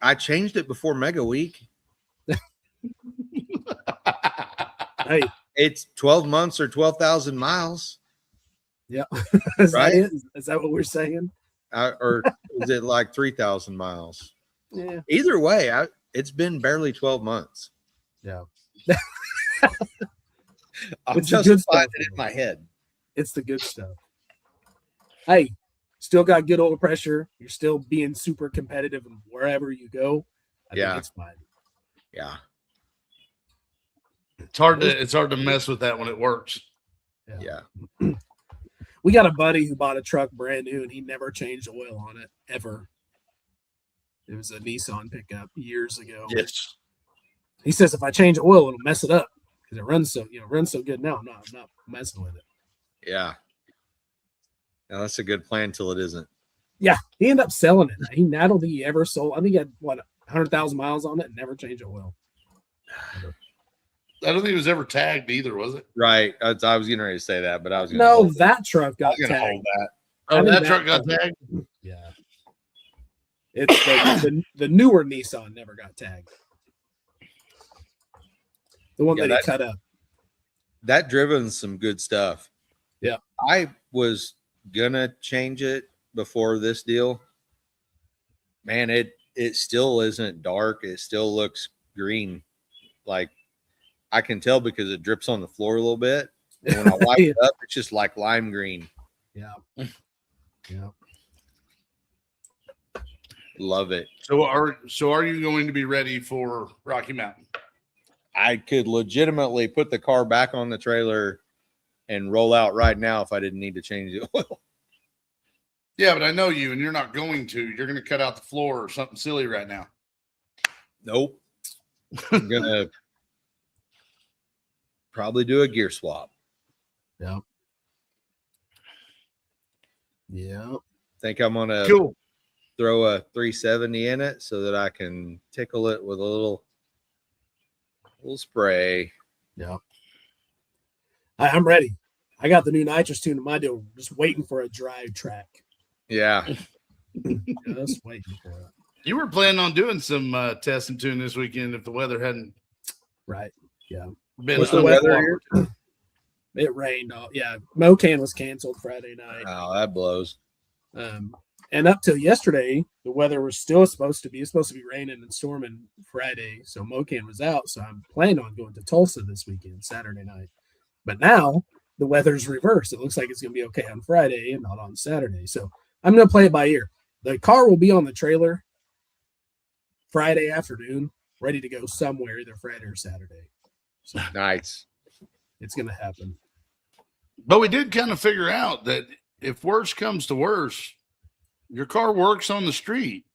Speaker 2: I changed it before Mega Week.
Speaker 1: Hey,
Speaker 2: it's 12 months or 12,000 miles.
Speaker 1: Yeah. Is
Speaker 2: right?
Speaker 1: that it? Is that what we're saying?
Speaker 2: Or is it like 3,000 miles?
Speaker 1: Yeah.
Speaker 2: Either way, it's been barely 12 months.
Speaker 1: Yeah.
Speaker 2: I'm justifying it in my head.
Speaker 1: It's the good stuff. Hey, still got good oil pressure. You're still being super competitive wherever you go. I think it's fine.
Speaker 2: Yeah.
Speaker 3: It's hard to mess with that when it works.
Speaker 2: Yeah.
Speaker 1: We got a buddy who bought a truck brand new and he never changed oil on it ever. It was a Nissan pickup years ago.
Speaker 3: Yes.
Speaker 1: He says if I change oil, it'll mess it up because it runs so good now. I'm not messing with it.
Speaker 2: Yeah. Now that's a good plan till it isn't.
Speaker 1: Yeah, he ended up selling it. I don't think he ever sold. I think he had 100,000 miles on it and never changed oil.
Speaker 3: I don't think it was ever tagged either, was it?
Speaker 2: Right. I was getting ready to say that, but I was going
Speaker 1: to hold that truck got tagged.
Speaker 3: Hold that. Oh, that truck got tagged?
Speaker 1: Yeah. It's the newer Nissan never got tagged. The one that he cut up. That
Speaker 2: driven some good stuff.
Speaker 1: Yeah.
Speaker 2: I was gonna change it before this deal. Man, it still isn't dark. It still looks green. Like I can tell because it drips on the floor a little bit. And when I wipe it up, it's just like lime green.
Speaker 1: Yeah. Yeah.
Speaker 2: Love it.
Speaker 3: So are you going to be ready for Rocky Mountain?
Speaker 2: I could legitimately put the car back on the trailer and roll out right now if I didn't need to change the oil.
Speaker 3: Yeah, but I know you, and you're not going to. You're going to cut out the floor or something silly right now.
Speaker 2: Nope. I'm going to probably do a gear swap.
Speaker 1: Yeah. Yeah.
Speaker 2: Think I'm going to throw a 370 in it so that I can tickle it with a little spray.
Speaker 1: Yeah. I'm ready. I got the new nitrous tune in my deal, just waiting for a drive track.
Speaker 2: Yeah.
Speaker 1: Just waiting for it.
Speaker 3: You were planning on doing some test and tune this weekend if the weather hadn't.
Speaker 1: Right. Yeah.
Speaker 2: What's the weather here?
Speaker 1: It rained. Yeah. Mocan was canceled Friday night.
Speaker 2: Oh, that blows.
Speaker 1: And up till yesterday, the weather was still supposed to be raining and storming Friday. So Mocan was out. So I'm planning on going to Tulsa this weekend, Saturday night. But now the weather's reversed. It looks like it's going to be okay on Friday and not on Saturday. So I'm going to play it by ear. The car will be on the trailer Friday afternoon, ready to go somewhere, either Friday or Saturday. So
Speaker 2: nice.
Speaker 1: It's going to happen.
Speaker 3: But we did kind of figure out that if worse comes to worse, your car works on the street.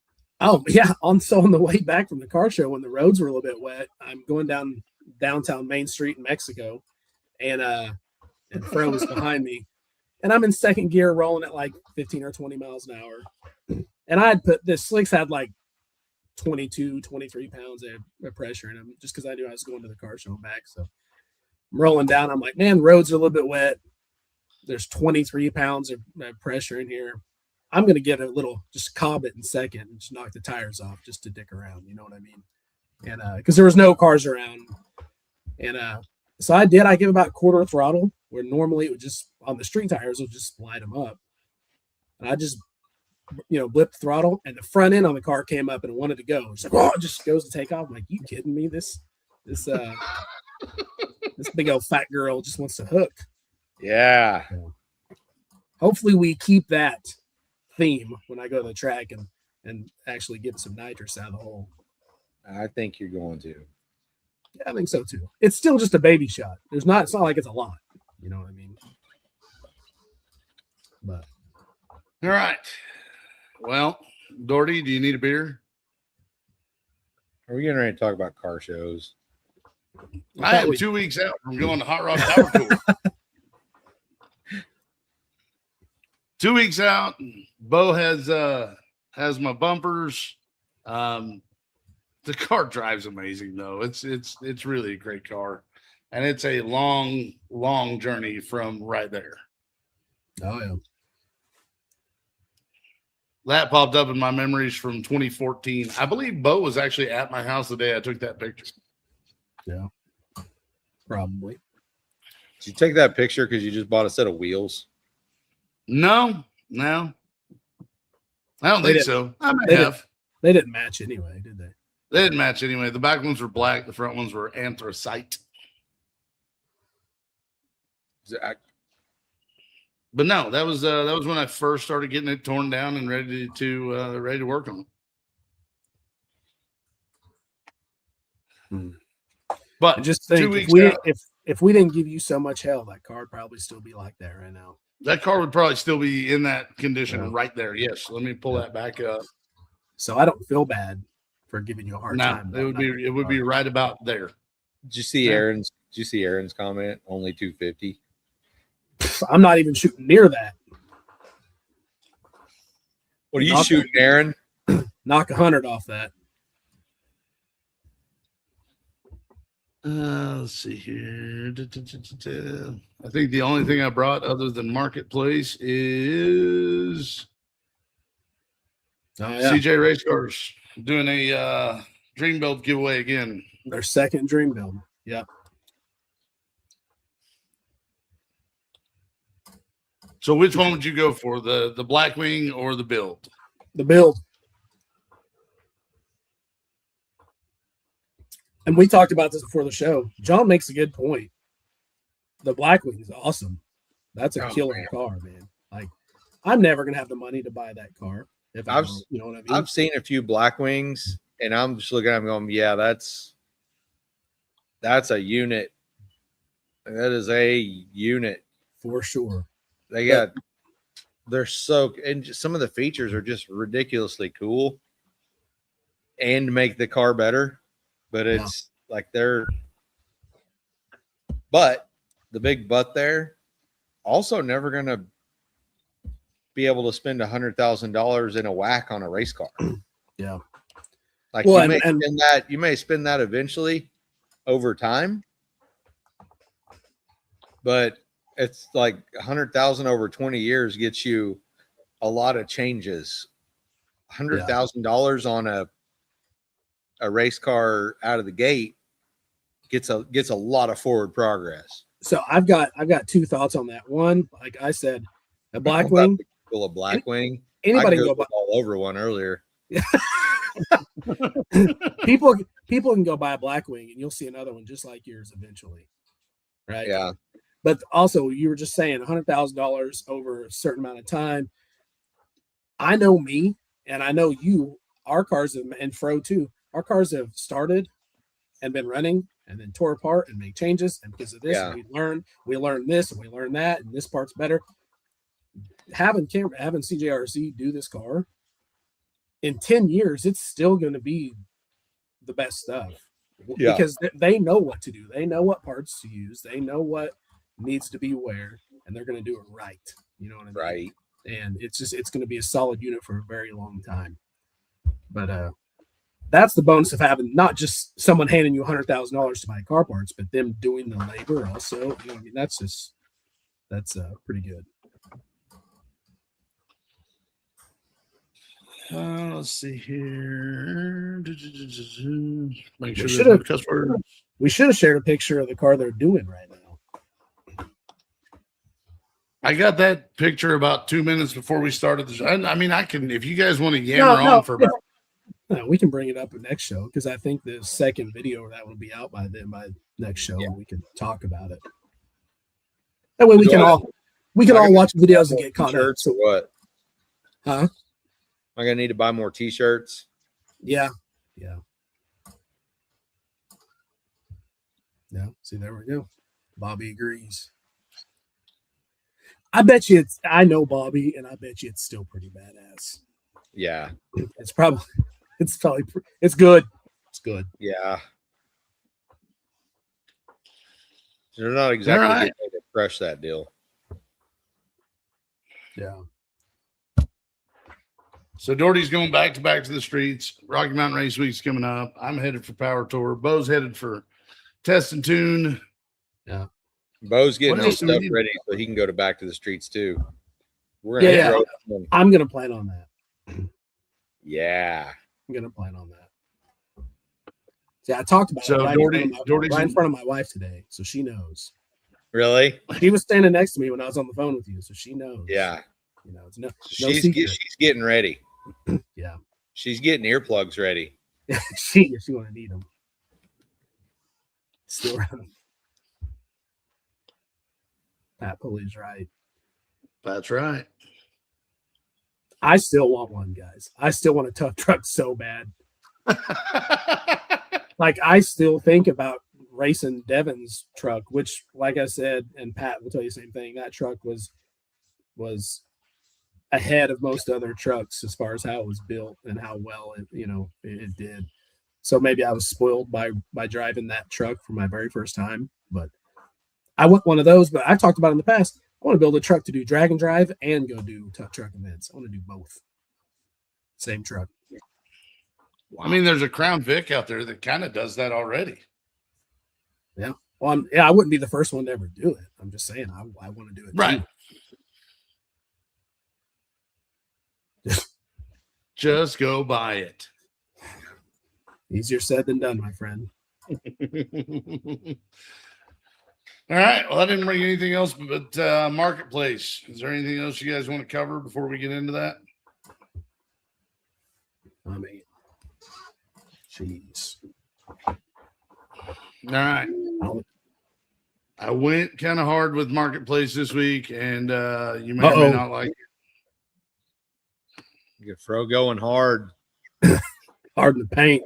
Speaker 1: Oh, yeah. On the way back from the car show, when the roads were a little bit wet, I'm going down downtown Main Street in Mexico, and Fro was behind me. And I'm in second gear rolling at like 15 or 20 miles an hour. And I had put the slicks had like 22, 23 pounds of pressure in them just because I knew I was going to the car show and back. So I'm rolling down. I'm like, man, roads are a little bit wet. There's 23 pounds of pressure in here. I'm going to get a little, just cob it in second and just knock the tires off just to dick around. You know what I mean? And because there was no cars around. And so I did. I give about quarter throttle where normally it would just, on the street tires, would just light them up. And I just, blipped the throttle and the front end on the car came up and it wanted to go. It's like, oh, it just goes to take off. I'm like, you kidding me? This big old fat girl just wants to hook.
Speaker 2: Yeah.
Speaker 1: So hopefully we keep that theme when I go to the track and actually get some nitrous out of the hole.
Speaker 2: I think you're going to.
Speaker 1: Yeah, I think so too. It's still just a baby shot. It's not like it's a lot. You know what I mean? But
Speaker 3: all right. Well, Dorty, do you need a beer?
Speaker 2: Are we getting ready to talk about car shows?
Speaker 3: I am 2 weeks out from going to Hot Rod Power Tour. 2 weeks out. Bo has my bumpers The car drives amazing though. It's really a great car, and it's a long journey from right there.
Speaker 1: Oh yeah.
Speaker 3: That popped up in my memories from 2014. I believe Bo was actually at my house the day I took that picture.
Speaker 1: Yeah, probably.
Speaker 2: Did you take that picture because you just bought a set of wheels?
Speaker 3: No, I don't think so. I might have.
Speaker 1: They didn't match anyway, did they?
Speaker 3: They didn't match anyway. The back ones were black. The front ones were anthracite. But no, that was when I first started getting it torn down and ready to work on it. But
Speaker 1: and just think, if we didn't give you so much hell, that car would probably still be like that right now.
Speaker 3: That car would probably still be in that condition right there. Yes, let me pull that back up.
Speaker 1: So I don't feel bad for giving you a hard time.
Speaker 3: It would be right about there.
Speaker 2: Did you see Aaron's comment? Only 250.
Speaker 1: I'm not even shooting near that.
Speaker 2: What are you shooting, Aaron?
Speaker 1: Knock 100 off that.
Speaker 3: Let's see here. I think the only thing I brought other than Marketplace is CJ Race Cars doing a Dream Build giveaway again.
Speaker 1: Their second Dream Build. Yep.
Speaker 3: So which one would you go for, the Blackwing or the Build?
Speaker 1: The Build. And we talked about this before the show. John makes a good point. The Blackwing is awesome. That's a killer car, man. Like, I'm never gonna have the money to buy that car. You know what I mean?
Speaker 2: I've seen a few Blackwings, and I'm just looking at them going, yeah, that's a unit. That is a unit
Speaker 1: for sure.
Speaker 2: They're so, and some of the features are just ridiculously cool and make the car better. But it's like but the big but there, also never going to be able to spend $100,000 in a whack on a race car.
Speaker 1: Yeah.
Speaker 2: Like you may spend that eventually over time, but it's like 100,000 over 20 years gets you a lot of changes. $100,000 on a race car out of the gate gets a lot of forward progress.
Speaker 1: So I've got two thoughts on that. One, like I said, a Blackwing.
Speaker 2: A Blackwing.
Speaker 1: Anybody can go
Speaker 2: all over one earlier.
Speaker 1: People can go buy a Blackwing and you'll see another one just like yours eventually. Right?
Speaker 2: Yeah.
Speaker 1: But also you were just saying $100,000 over a certain amount of time. I know me and I know you, our cars and Fro too. Our cars have started and been running and then tore apart and made changes. And because of this, we learn this and we learn that, and this part's better. Having CJRC do this car in 10 years, it's still going to be the best stuff because they know what to do. They know what parts to use. They know what needs to be where, and they're going to do it right. You know what I mean?
Speaker 2: Right.
Speaker 1: And it's going to be a solid unit for a very long time. But, that's the bonus of having not just someone handing you $100,000 to buy car parts, but them doing the labor also. You know, I mean, that's pretty good.
Speaker 3: Let's see here. Make sure
Speaker 1: we should have shared a picture of the car they're doing right now.
Speaker 3: I got that picture about 2 minutes before we started the show. I mean, I can, if you guys want to yammer on for about.
Speaker 1: No, we can bring it up in next show because I think the second video that will be out by next show and we can talk about it. That way we can all watch videos and get caught up.
Speaker 2: Or what?
Speaker 1: Huh?
Speaker 2: Am I gonna need to buy more t-shirts?
Speaker 1: Yeah. See, there we go. Bobby agrees. I bet you I know Bobby, and I bet you it's still pretty badass.
Speaker 2: Yeah.
Speaker 1: It's good. It's good.
Speaker 2: Yeah. They're not exactly getting ready to crush that deal.
Speaker 1: Yeah.
Speaker 3: So Dorty's going back to the streets. Rocky Mountain Race Week's coming up. I'm headed for Power Tour. Bo's headed for Test and Tune.
Speaker 1: Yeah.
Speaker 2: Bo's getting
Speaker 3: What
Speaker 2: his
Speaker 3: else do we
Speaker 2: stuff
Speaker 3: need?
Speaker 2: ready so he can go to back to the streets too. We're
Speaker 1: Yeah,
Speaker 2: gonna
Speaker 1: yeah. I'm gonna plan on that.
Speaker 2: Yeah.
Speaker 1: I'm gonna plan on that. See, I talked about
Speaker 3: So
Speaker 1: it
Speaker 3: Dorty's
Speaker 1: right in front of my wife today, so she knows.
Speaker 2: Really?
Speaker 1: She was standing next to me when I was on the phone with you, so she knows.
Speaker 2: Yeah.
Speaker 1: You know, it's no
Speaker 2: She's
Speaker 1: secret.
Speaker 2: she's getting ready.
Speaker 1: Yeah.
Speaker 2: She's getting earplugs ready.
Speaker 1: she gonna need them. Still around. Pat Pulley's right.
Speaker 3: That's right.
Speaker 1: I still want one, guys. I still want a tough truck so bad. Like, I still think about racing Devin's truck, which, like I said, and Pat will tell you the same thing, that truck was ahead of most other trucks as far as how it was built and how well it did. So maybe I was spoiled by driving that truck for my very first time, but I want one of those. But I've talked about it in the past. I want to build a truck to do drag and drive and go do tough truck events. I want to do both. Same truck.
Speaker 3: I mean, there's a Crown Vic out there that kind of does that already.
Speaker 1: Yeah. Well, I wouldn't be the first one to ever do it. I'm just saying I want to do it.
Speaker 3: Right.
Speaker 1: Too.
Speaker 3: Just go buy it.
Speaker 1: Easier said than done, my friend.
Speaker 3: All right. Well, I didn't bring anything else but Marketplace. Is there anything else you guys want to cover before we get into that?
Speaker 1: I mean, jeez.
Speaker 3: All right. I went kind of hard with Marketplace this week, and you may or may not like it.
Speaker 2: Get Fro going hard.
Speaker 1: Hard in the paint.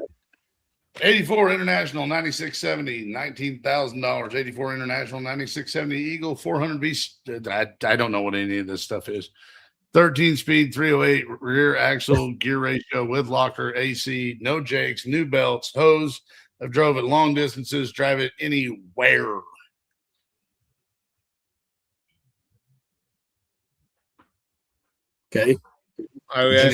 Speaker 3: 84 International 9670, $19,000. 84 International 9670 Eagle 400 beast. I don't know what any of this stuff is. 13 speed 308 rear axle gear ratio with locker AC, no jakes, new belts, hose. I've drove it long distances, drive it anywhere.
Speaker 1: Okay.
Speaker 2: Oh, yeah.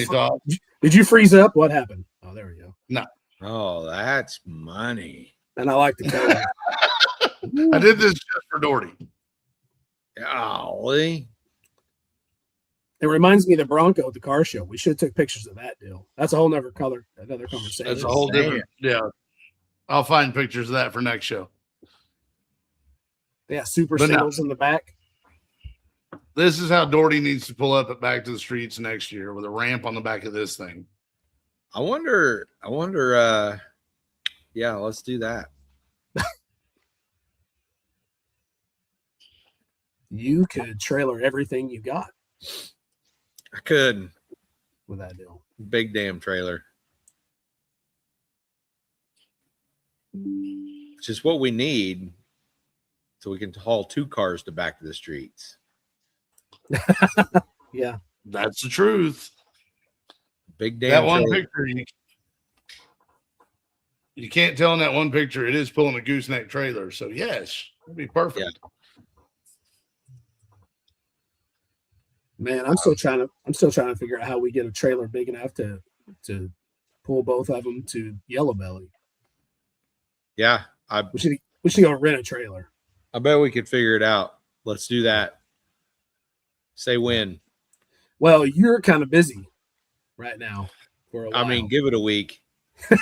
Speaker 1: Did you freeze up? What happened? Oh, there we go.
Speaker 3: No.
Speaker 2: Oh, that's money.
Speaker 1: And I like the color.
Speaker 3: I did this just for Dorty.
Speaker 2: Golly.
Speaker 1: It reminds me of the Bronco at the car show. We should have took pictures of that deal. That's a whole another conversation.
Speaker 3: That's a whole different. Yeah. I'll find pictures of that for next show.
Speaker 1: Yeah, super singles in the back.
Speaker 3: This is how Dorty needs to pull up at Back to the Streets next year with a ramp on the back of this thing.
Speaker 2: I wonder, yeah, let's do that.
Speaker 1: You could trailer everything you got
Speaker 2: I could.
Speaker 1: with that deal.
Speaker 2: Big damn trailer. Just what we need so we can haul 2 cars to Back to the Streets.
Speaker 1: Yeah.
Speaker 3: That's the truth.
Speaker 2: Big damn
Speaker 3: that one
Speaker 2: trailer.
Speaker 3: picture, you can't tell in that one picture it is pulling a gooseneck trailer. So yes, it'd be perfect.
Speaker 2: Yeah.
Speaker 1: Man, I'm still trying to figure out how we get a trailer big enough to pull both of them to Yellow Belly.
Speaker 2: Yeah,
Speaker 1: We should go rent a trailer.
Speaker 2: I bet we could figure it out. Let's do that. Say when.
Speaker 1: Well, you're kind of busy right now for a while.
Speaker 2: I mean, give it a week.
Speaker 3: All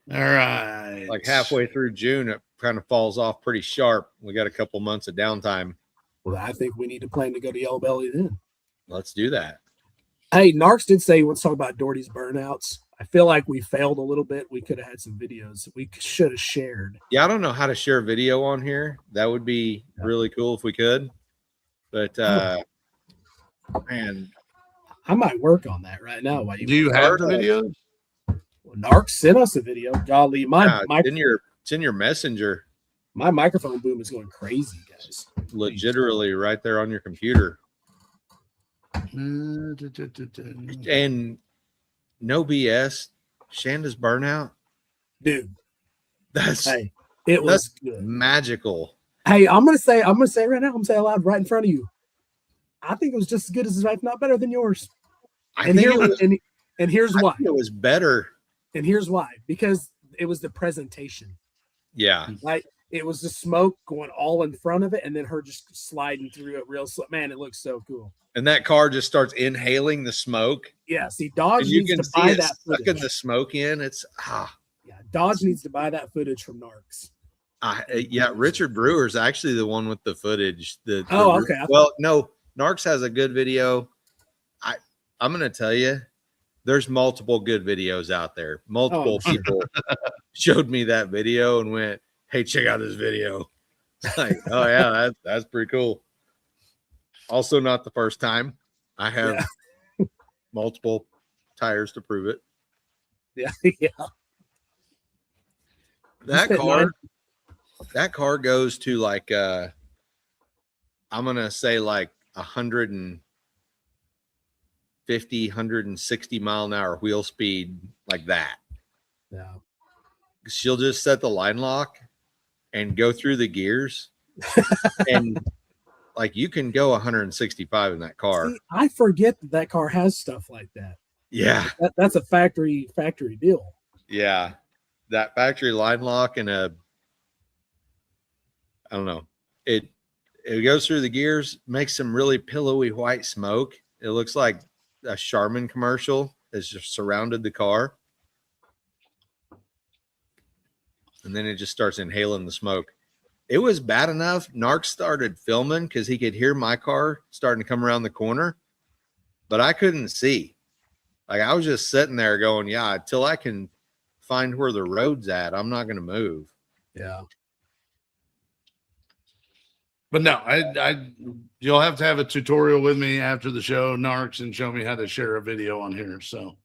Speaker 3: right.
Speaker 2: Like halfway through June, it kind of falls off pretty sharp. We got a couple months of downtime.
Speaker 1: Well, I think we need to plan to go to Yellow Belly then.
Speaker 2: Let's do that.
Speaker 1: Hey, Narks did say he wants to talk about Dorty's burnouts. I feel like we failed a little bit. We could have had some videos that we should have shared.
Speaker 2: Yeah, I don't know how to share video on here. That would be really cool if we could. But man,
Speaker 1: I might work on that right now. While
Speaker 3: do you have the videos?
Speaker 1: Well, Narks sent us a video. Golly,
Speaker 2: it's in your messenger.
Speaker 1: My microphone boom is going crazy, guys.
Speaker 2: Legitimately right there on your computer. And no BS, Shanda's burnout,
Speaker 1: dude.
Speaker 2: It
Speaker 1: was good.
Speaker 2: Magical.
Speaker 1: Hey, I'm gonna say right now. I'm gonna say it loud right in front of you. I think it was just as good as his wife, not better than yours.
Speaker 2: I think it was,
Speaker 1: and here's why.
Speaker 2: it was better.
Speaker 1: And here's why. Because it was the presentation.
Speaker 2: Yeah.
Speaker 1: Like it was the smoke going all in front of it, and then her just sliding through it real slow. Man, it looks so cool.
Speaker 2: And that car just starts inhaling the smoke.
Speaker 1: Yeah, see, Dodge
Speaker 2: and you
Speaker 1: needs
Speaker 2: can
Speaker 1: to
Speaker 2: see
Speaker 1: buy
Speaker 2: it
Speaker 1: that
Speaker 2: sucking
Speaker 1: footage.
Speaker 2: the smoke in. It's
Speaker 1: Yeah, Dodge needs to buy that footage from Narcs.
Speaker 2: Yeah, Richard Brewer's actually the one with the footage.
Speaker 1: Okay.
Speaker 2: Well, no, Narcs has a good video. I'm going to tell you, there's multiple good videos out there. Multiple people showed me that video and went, "Hey, check out this video." Like, oh yeah, that's pretty cool. Also, not the first time. I have multiple tires to prove it.
Speaker 1: Yeah.
Speaker 2: That car goes to like I'm gonna say like 150, 160 mile an hour wheel speed, like that.
Speaker 1: Yeah.
Speaker 2: She'll just set the line lock and go through the gears, and like you can go 165 in that car.
Speaker 1: See, I forget that car has stuff like that.
Speaker 2: Yeah,
Speaker 1: that's a factory deal.
Speaker 2: Yeah, that factory line lock and I don't know. It goes through the gears, makes some really pillowy white smoke. It looks like a Charmin commercial has just surrounded the car. And then it just starts inhaling the smoke. It was bad enough. Narc started filming because he could hear my car starting to come around the corner, but I couldn't see. Like I was just sitting there going, yeah, until I can find where the road's at, I'm not going to move.
Speaker 1: Yeah.
Speaker 3: But no, you'll have to have a tutorial with me after the show, Narcs, and show me how to share a video on here. So,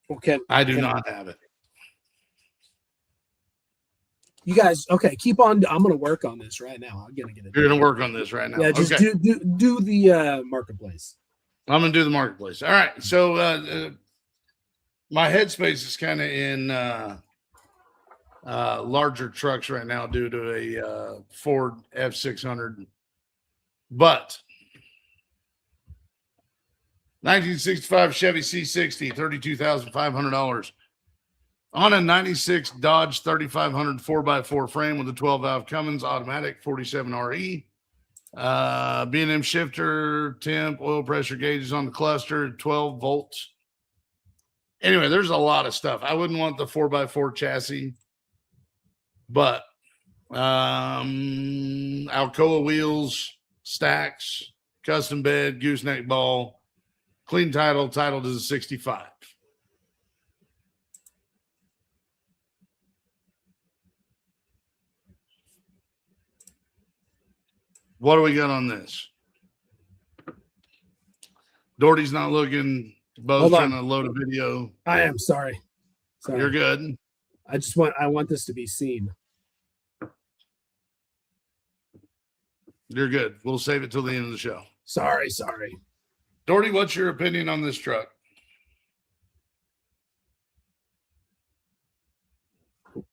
Speaker 1: okay,
Speaker 3: I do not have it.
Speaker 1: You guys, okay, keep on. I'm going to work on this right now. I'm going to get it.
Speaker 3: You're going to work on this right now.
Speaker 1: Yeah, just do the marketplace.
Speaker 3: I'm going to do the marketplace. All right. So my headspace is kind of in larger trucks right now due to a Ford F600. But 1965 Chevy C60, $32,500. On a 96 Dodge 3500 4x4 frame with a 12-valve Cummins automatic 47RE. B&M shifter, temp, oil pressure gauges on the cluster, 12 volts. Anyway, there's a lot of stuff. I wouldn't want the 4x4 chassis, but Alcoa wheels, stacks, custom bed, gooseneck ball, clean titled as a 65. What do we got on this? Dorty's not looking. Bo's trying to load a video.
Speaker 1: I am sorry.
Speaker 3: You're good.
Speaker 1: I want this to be seen.
Speaker 3: You're good. We'll save it till the end of the show.
Speaker 1: Sorry.
Speaker 3: Dorty, what's your opinion on this truck?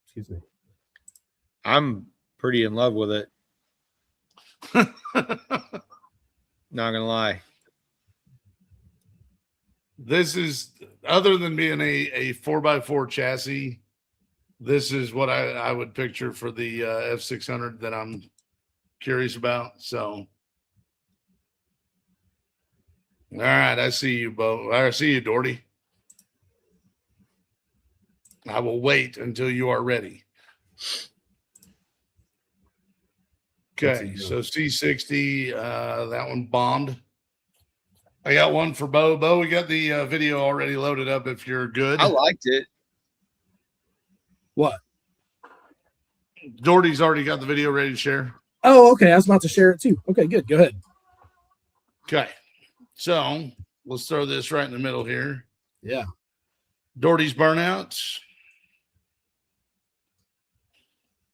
Speaker 1: Excuse me.
Speaker 2: I'm pretty in love with it. Not gonna lie.
Speaker 3: This is, other than being a 4x4 chassis, this is what I would picture for the F600 that I'm curious about. So, all right, I see you, Bo. I see you, Dorty. I will wait until you are ready. Okay, so C60, that one bombed. I got one for Bo. Bo, we got the video already loaded up if you're good.
Speaker 2: I liked it.
Speaker 1: What?
Speaker 3: Dorty's already got the video ready to share.
Speaker 1: Oh, okay. I was about to share it too. Okay, good. Go ahead.
Speaker 3: Okay, so let's throw this right in the middle here.
Speaker 1: Yeah.
Speaker 3: Dorty's burnouts.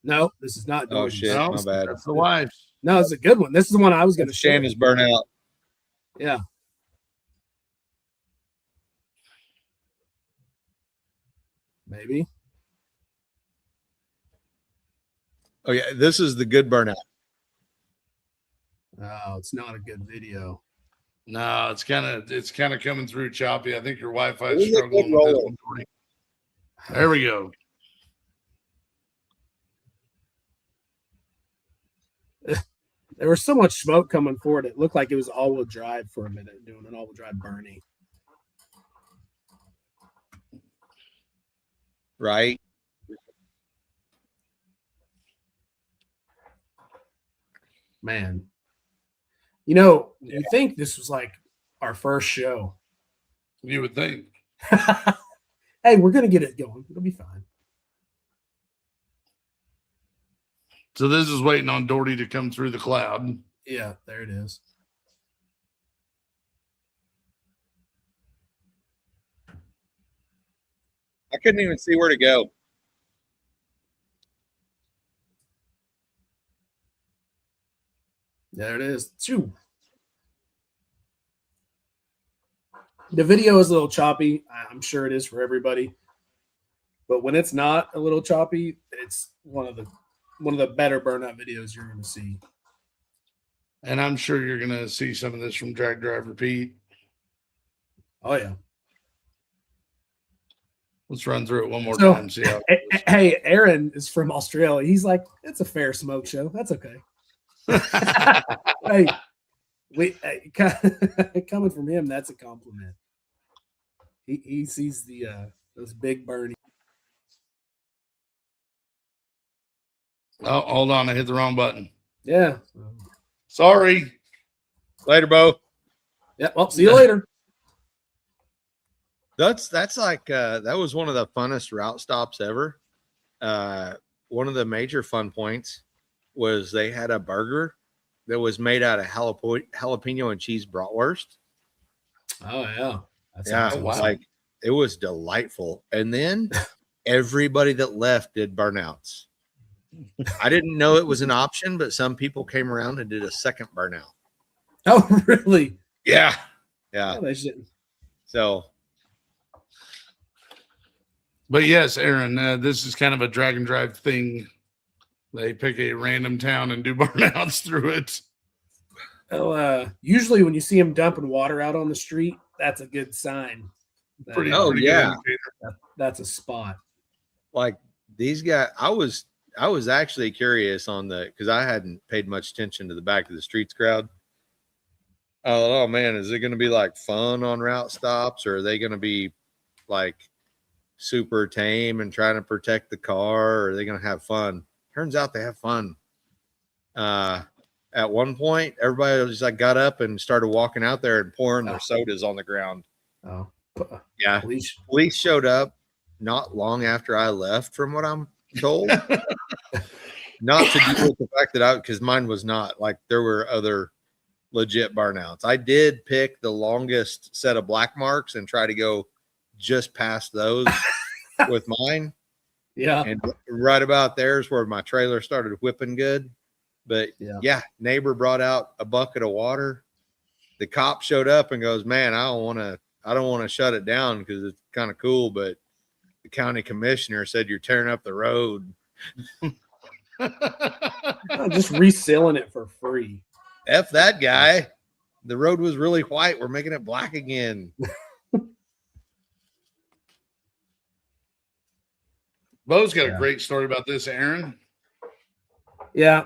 Speaker 1: No, this is not.
Speaker 2: Oh,
Speaker 1: Dorty's.
Speaker 2: shit.
Speaker 3: No,
Speaker 2: My bad.
Speaker 3: That's the wife's.
Speaker 1: No, it's a good one. This is the one I was going to share.
Speaker 2: Shanna's burnout.
Speaker 1: Yeah. Maybe.
Speaker 2: Oh, yeah. This is the good burnout.
Speaker 1: Oh, it's not a good video.
Speaker 3: No, it's kind of coming through choppy. I think your Wi-Fi
Speaker 2: It
Speaker 3: is
Speaker 2: was a good
Speaker 3: struggling with this
Speaker 2: roll.
Speaker 3: one, Dorty. There we go.
Speaker 1: There was so much smoke coming forward. It looked like it was all-wheel drive for a minute, doing an all-wheel drive Bernie.
Speaker 2: Right.
Speaker 1: Man. You know, you think this was like our first show.
Speaker 3: You would think.
Speaker 1: Hey, we're going to get it going. It'll be fine.
Speaker 3: So this is waiting on Dorty to come through the cloud.
Speaker 1: Yeah, there it is.
Speaker 2: I couldn't even see where to go.
Speaker 1: There it is. Choo. The video is a little choppy. I'm sure it is for everybody. But when it's not a little choppy, it's one of the better burnout videos you're going to see.
Speaker 3: And I'm sure you're going to see some of this from Drag Driver Pete.
Speaker 1: Oh, yeah.
Speaker 3: Let's run through it one more time. See how it goes.
Speaker 1: Hey, Aaron is from Australia. He's like, it's a fair smoke show. That's okay. Hey, coming from him, that's a compliment. He sees those big Bernie.
Speaker 3: Oh, hold on. I hit the wrong button.
Speaker 1: Yeah.
Speaker 3: Sorry.
Speaker 2: Later, Bo.
Speaker 1: Yeah. Well, see you later.
Speaker 2: That's like that was one of the funnest route stops ever. One of the major fun points was they had a burger that was made out of jalapeno and cheese bratwurst.
Speaker 1: Oh yeah.
Speaker 2: That's like it was delightful. And then everybody that left did burnouts. I didn't know it was an option, but some people came around and did a second burnout.
Speaker 1: Oh, really?
Speaker 2: Yeah.
Speaker 1: Yeah, they shouldn't.
Speaker 2: So,
Speaker 3: but yes, Aaron, this is kind of a drag and drive thing. They pick a random town and do burnouts through it.
Speaker 1: Well, usually when you see them dumping water out on the street, that's a good sign.
Speaker 3: Pretty
Speaker 2: yeah.
Speaker 1: That's a spot.
Speaker 2: Like these guys, I was actually curious on because I hadn't paid much attention to the back of the streets crowd. Oh man, is it going to be like fun on route stops, or are they going to be like super tame and trying to protect the car, or are they going to have fun? Turns out they have fun. At one point, everybody just like got up and started walking out there and pouring their sodas on the ground.
Speaker 1: Oh,
Speaker 2: yeah. Police showed up not long after I left, from what I'm told. Not to deal with the fact that because mine was not like there were other legit burnouts. I did pick the longest set of black marks and try to go just past those with mine.
Speaker 1: Yeah.
Speaker 2: And right about there's where my trailer started whipping good. But yeah, neighbor brought out a bucket of water. The cop showed up and goes, "Man, I don't want to shut it down because it's kind of cool, but the county commissioner said you're tearing up the road."
Speaker 1: Just reselling it for free.
Speaker 2: F that guy. The road was really white. We're making it black again.
Speaker 3: Bo's got a great story about this, Aaron.
Speaker 1: Yeah.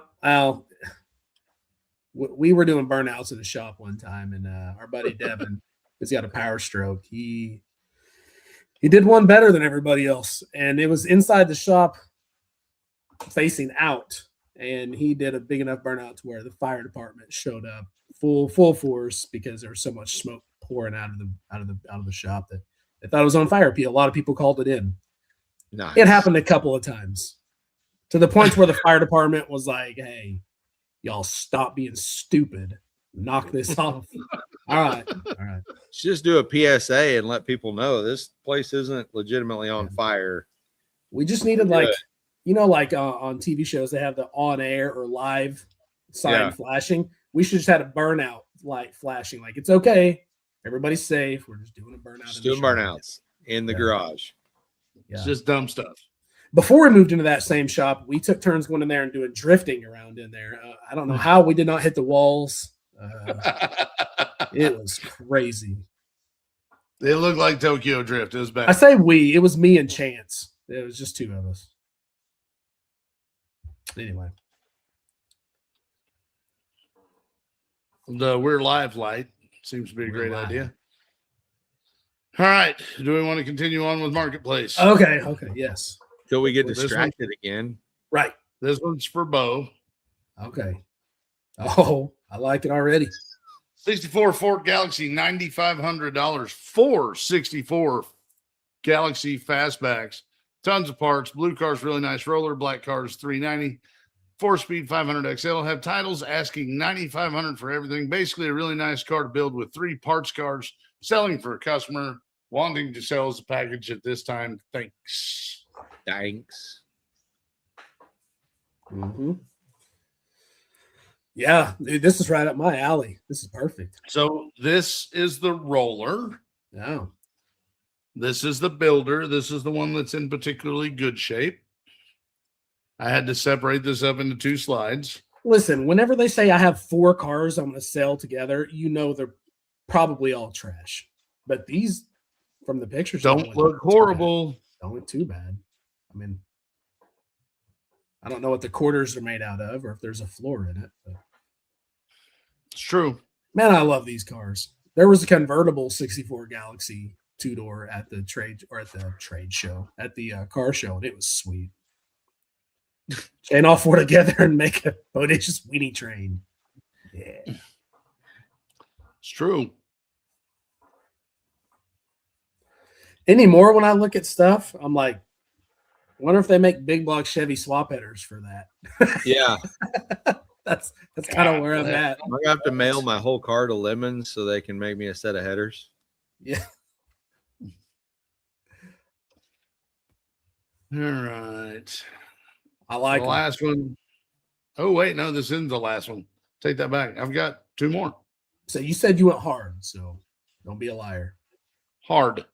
Speaker 1: We were doing burnouts in the shop one time, and our buddy Devin has got a power stroke. He did one better than everybody else, and it was inside the shop facing out, and he did a big enough burnout to where the fire department showed up full force because there was so much smoke pouring out of the shop that they thought it was on fire. A lot of people called it in.
Speaker 2: Nice.
Speaker 1: It happened a couple of times to the point where the fire department was like, "Hey, y'all stop being stupid. Knock this off." All right.
Speaker 2: Just do a PSA and let people know this place isn't legitimately on fire.
Speaker 1: We just needed like on TV shows, they have the on air or live sign flashing. We should just had a burnout light flashing. Like, it's okay. Everybody's safe. We're just doing a burnout.
Speaker 2: Just doing burnouts in the garage.
Speaker 3: Yeah. It's just dumb stuff.
Speaker 1: before we moved into that same shop, we took turns going in there and doing drifting around in there. I don't know how we did not hit the walls. It was crazy.
Speaker 3: It looked like Tokyo Drift. It was bad.
Speaker 1: I say we. It was me and Chance. It was just two of us. Anyway.
Speaker 3: The We're Live light seems to be a great idea. All right. Do we want to continue on with Marketplace?
Speaker 1: Okay. Yes.
Speaker 2: Till we get distracted again.
Speaker 1: Right.
Speaker 3: This one's for Bo.
Speaker 1: Okay. Oh, I like it already.
Speaker 3: 64 Ford Galaxy, $9,500 for 64 Galaxy Fastbacks. Tons of parts. Blue car's really nice roller. Black car's $390. 4-speed 500 XL. Have titles asking $9,500 for everything. Basically, a really nice car to build with 3 parts cars. Selling for a customer wanting to sell as a package at this time. Thanks.
Speaker 1: Mm-hmm. Yeah, dude, this is right up my alley. This is perfect.
Speaker 3: So this is the roller.
Speaker 1: Yeah.
Speaker 3: This is the builder. This is the one that's in particularly good shape. I had to separate this up into 2 slides.
Speaker 1: Listen, whenever they say I have 4 cars I'm going to sell together, you know they're probably all trash. But these, from the pictures,
Speaker 3: don't look horrible.
Speaker 1: Don't look too bad. I mean, I don't know what the quarters are made out of or if there's a floor in it. But.
Speaker 3: It's true.
Speaker 1: Man, I love these cars. There was a convertible 64 Galaxy 2-door at the trade show, at the car show, and it was sweet. Chain all 4 together and make a bodacious weenie train. Yeah.
Speaker 3: It's true.
Speaker 1: Anymore, when I look at stuff, I'm like, wonder if they make big block Chevy swap headers for that.
Speaker 2: Yeah.
Speaker 1: That's kind of where I'm at.
Speaker 2: I'm gonna have to mail my whole car to Lemons so they can make me a set of headers.
Speaker 1: Yeah.
Speaker 3: All right.
Speaker 1: I like
Speaker 3: the last one. Oh, wait, no, this isn't the last one. Take that back. I've got 2 more.
Speaker 1: So you said you went hard, so don't be a liar.
Speaker 3: Hard.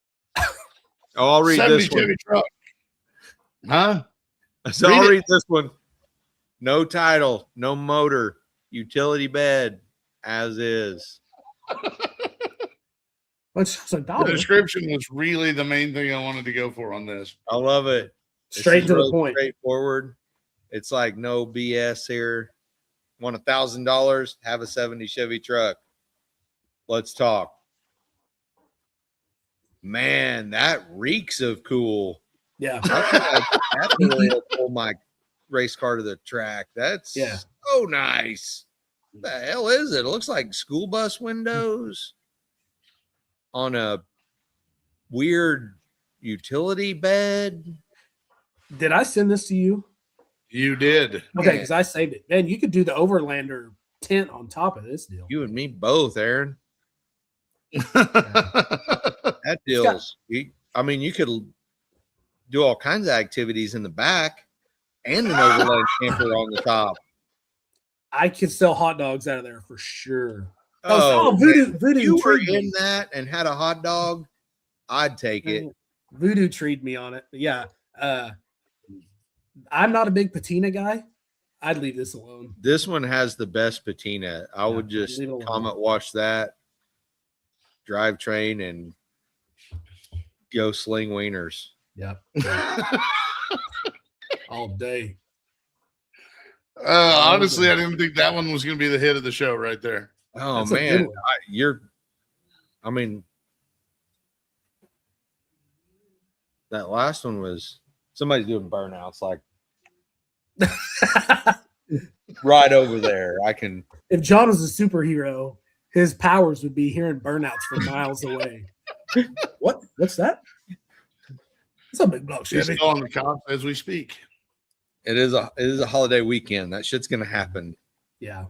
Speaker 2: Oh, I'll read this one.
Speaker 3: Chevy truck. Huh?
Speaker 2: So I'll read this one. No title, no motor, utility bed, as is.
Speaker 3: The description was really the main thing I wanted to go for on this.
Speaker 2: I love it.
Speaker 1: Straight to the point.
Speaker 2: Straightforward. It's like no BS here. Want $1,000? Have a 70 Chevy truck. Let's talk. Man, that reeks of cool.
Speaker 1: Yeah.
Speaker 2: That's really pull my race car to the track. That's so nice. What the hell is it? It looks like school bus windows on a weird utility bed.
Speaker 1: Did I send this to you?
Speaker 3: You did.
Speaker 1: Okay, because I saved it. Man, you could do the Overlander tent on top of this deal.
Speaker 2: You and me both, Aaron. That deal's, you could do all kinds of activities in the back and an overland camper on the top.
Speaker 1: I could sell hot dogs out of there for sure.
Speaker 2: Voodoo you were in that and had a hot dog, I'd take it.
Speaker 1: Voodoo treated me on it. But yeah. I'm not a big patina guy. I'd leave this alone.
Speaker 2: This one has the best patina. I would just comment wash that drivetrain and go sling wieners.
Speaker 1: Yep. All day.
Speaker 3: Honestly, I didn't think that one was going to be the hit of the show right there.
Speaker 2: Oh, man. That last one was somebody's doing burnouts like right over there.
Speaker 1: If John was a superhero, his powers would be hearing burnouts from miles away. What's that? It's a big block, Chevy.
Speaker 3: He's calling the cops as we speak.
Speaker 2: It is a holiday weekend. That shit's gonna happen.
Speaker 1: Yeah.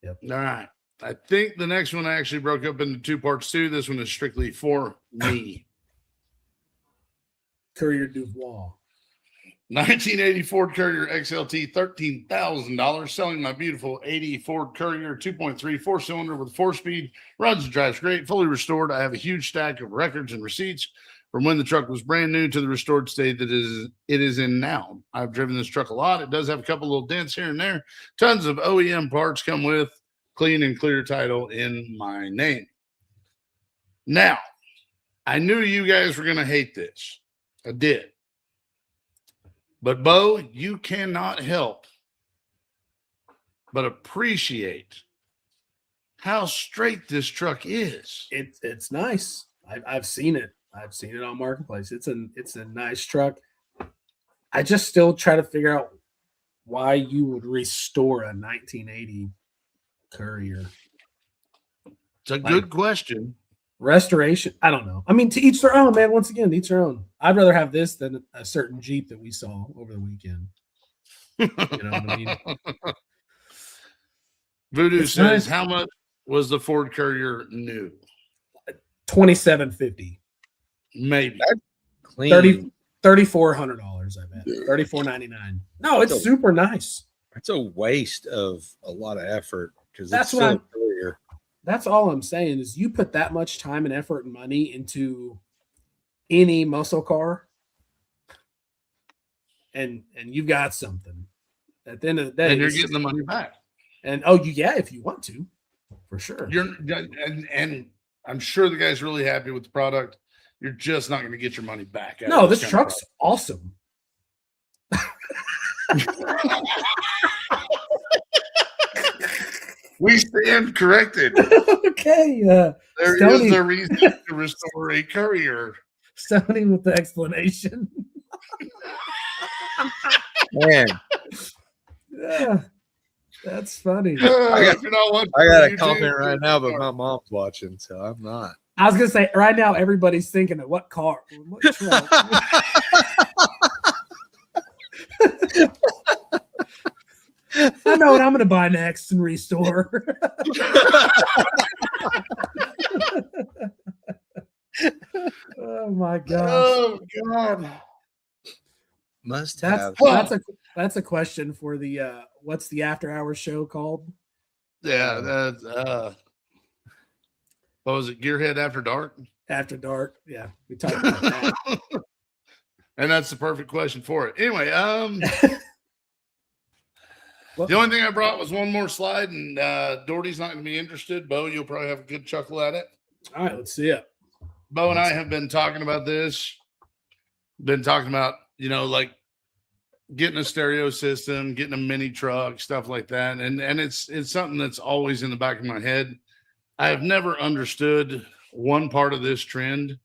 Speaker 1: Yep.
Speaker 3: All right. I think the next one I actually broke up into 2 parts too. This one is strictly for me.
Speaker 1: Courier Dubois.
Speaker 3: 1980 Ford Courier XLT, $13,000. Selling my beautiful 80 Ford Courier 2.3 4-cylinder with 4-speed. Runs and drives great, fully restored. I have a huge stack of records and receipts from when the truck was brand new to the restored state that it is in now. I've driven this truck a lot. It does have a couple little dents here and there. Tons of OEM parts come with clean and clear title in my name. Now, I knew you guys were going to hate this. I did. But Bo, you cannot help but appreciate how straight this truck is.
Speaker 1: It's nice. I've seen it. I've seen it on Marketplace. It's a nice truck. I just still try to figure out why you would restore a 1980 Courier.
Speaker 3: It's a good question.
Speaker 1: Restoration. I don't know. I mean, to each their own, man. Once again, each their own. I'd rather have this than a certain Jeep that we saw over the weekend. You know what I mean?
Speaker 3: Voodoo
Speaker 1: It's
Speaker 3: says,
Speaker 1: nice.
Speaker 3: how much was the Ford Courier new?
Speaker 1: $2,750.
Speaker 3: Maybe.
Speaker 2: Clean.
Speaker 1: $3,400, I bet. $3,499. No, it's super nice.
Speaker 2: It's a waste of a lot of effort because
Speaker 1: That's
Speaker 2: it's
Speaker 1: what
Speaker 2: still a Courier.
Speaker 1: That's all I'm saying is you put that much time and effort and money into any muscle car, and you've got something. At the end of the day,
Speaker 3: And you're getting the money back.
Speaker 1: And if you want to, for sure.
Speaker 3: And I'm sure the guy's really happy with the product. You're just not going to get your money back.
Speaker 1: No, this truck's awesome.
Speaker 3: We stand corrected.
Speaker 1: Okay.
Speaker 3: There
Speaker 1: Stoney.
Speaker 3: is a reason to restore a Courier.
Speaker 1: Stoney with the explanation.
Speaker 2: Man,
Speaker 1: Yeah, that's funny.
Speaker 2: I got a
Speaker 3: YouTube,
Speaker 2: comment right now, but my mom's watching, so I'm not.
Speaker 1: I was gonna say right now everybody's thinking of what car, what truck. I know what I'm gonna buy next and restore. Oh my gosh.
Speaker 3: Oh God.
Speaker 2: Must have.
Speaker 1: That's a question for the what's the after hours show called?
Speaker 3: Yeah, that's what was it? Gearhead After Dark?
Speaker 1: After dark. Yeah, we talked about that.
Speaker 3: And that's the perfect question for it. Anyway, the only thing I brought was one more slide, and Dorty's not going to be interested. Bo, you'll probably have a good chuckle at it.
Speaker 1: All right, let's see it.
Speaker 3: Bo and I have been talking about this. Been talking about, like getting a stereo system, getting a mini truck, stuff like that. And it's something that's always in the back of my head. I have never understood one part of this trend.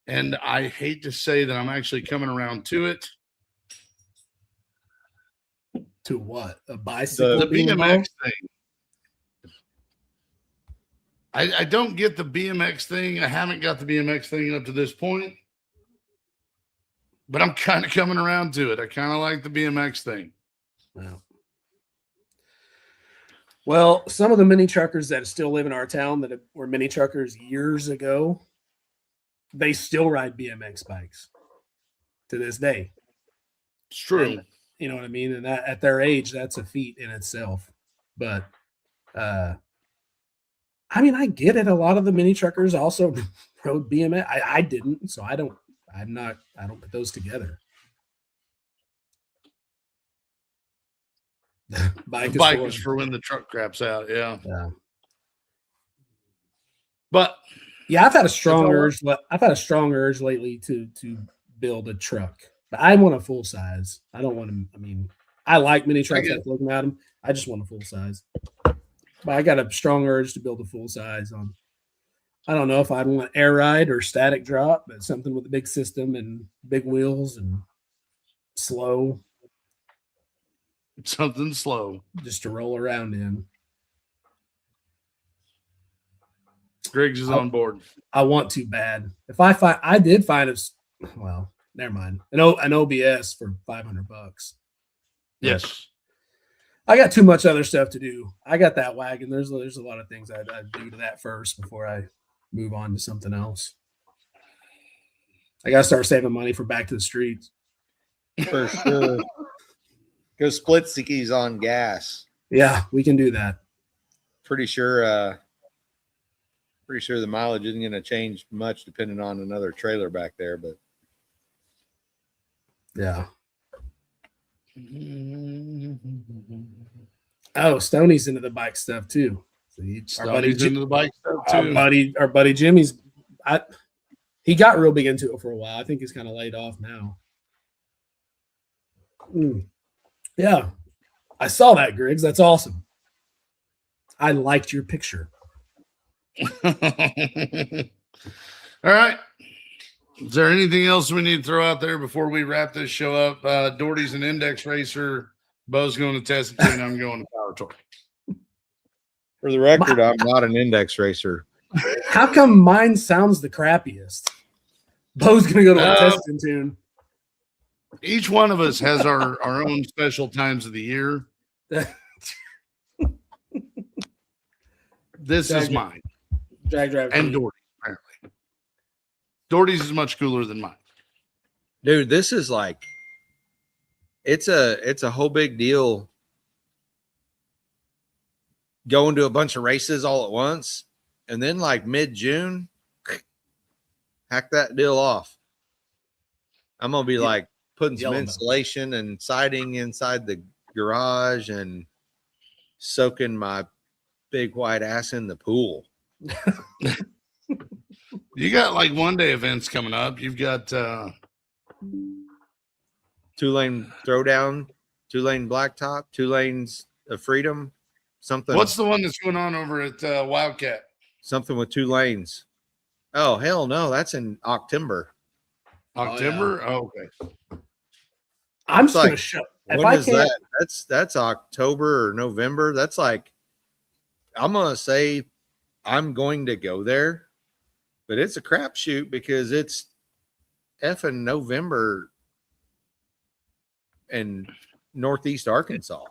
Speaker 3: And I hate to say that I'm actually coming around to it.
Speaker 1: To what? A bicycle?
Speaker 3: The BMX thing. I don't get the BMX thing. I haven't got the BMX thing up to this point. But I'm kind of coming around to it. I kind of like the BMX thing.
Speaker 1: Wow. Well, some of the mini truckers that still live in our town that were mini truckers years ago, they still ride BMX bikes to this day.
Speaker 3: It's true.
Speaker 1: And, you know what I mean? And that, at their age, that's a feat in itself. But, I mean, I get it. A lot of the mini truckers also rode BMX. I didn't, so I don't put those together.
Speaker 3: Bike is for when the truck craps out. Yeah. But
Speaker 1: yeah, I've had a strong urge. I've had a strong urge lately to build a truck, but I want a full size. I don't want to. I mean, I like mini trucks. Like looking at them. I just want a full size. But I got a strong urge to build a full size on. I don't know if I'd want air ride or static drop, but something with a big system and big wheels and slow.
Speaker 3: Something slow.
Speaker 1: Just to roll around in.
Speaker 3: Griggs is on board.
Speaker 1: I want to bad. If I did find it, well, never mind. An OBS for $500.
Speaker 3: Yes.
Speaker 1: I got too much other stuff to do. I got that wagon. There's a lot of things I'd do to that first before I move on to something else. I got to start saving money for back to the streets.
Speaker 2: For sure. Go split sickies on gas.
Speaker 1: Yeah, we can do that.
Speaker 2: Pretty sure Pretty sure the mileage isn't going to change much depending on another trailer back there, but
Speaker 1: yeah. Oh, Stoney's into the bike stuff too.
Speaker 3: Stoney's into the bike stuff too.
Speaker 1: Our buddy Jimmy's. He got real big into it for a while. I think he's kind of laid off now. Yeah, I saw that, Griggs. That's awesome. I liked your picture.
Speaker 3: All right. Is there anything else we need to throw out there before we wrap this show up? Dorty's an index racer. Bo's going to test it, and I'm going to power torque.
Speaker 2: For the record, I'm not an index racer.
Speaker 1: How come mine sounds the crappiest? Bo's going to go to a testing tune.
Speaker 3: Each one of us has our own special times of the year. This is mine.
Speaker 1: Drag drive.
Speaker 3: And Dorty, apparently. Dorty's is much cooler than mine.
Speaker 2: Dude, this is like it's a whole big deal going to a bunch of races all at once, and then like mid-June, hack that deal off. I'm gonna be like putting some insulation and siding inside the garage and soaking my big white ass in the pool.
Speaker 3: You got like one-day events coming up. You've got
Speaker 2: 2-lane throwdown, 2-lane blacktop, 2 lanes of freedom. Something.
Speaker 3: What's the one that's going on over at Wildcat?
Speaker 2: Something with 2 lanes. Oh hell no, that's in October.
Speaker 3: October? Oh, yeah. Okay.
Speaker 1: I'm just gonna show.
Speaker 2: When is that? That's October or November. That's like, I'm gonna say I'm going to go there, but it's a crapshoot because it's effing November in Northeast Arkansas.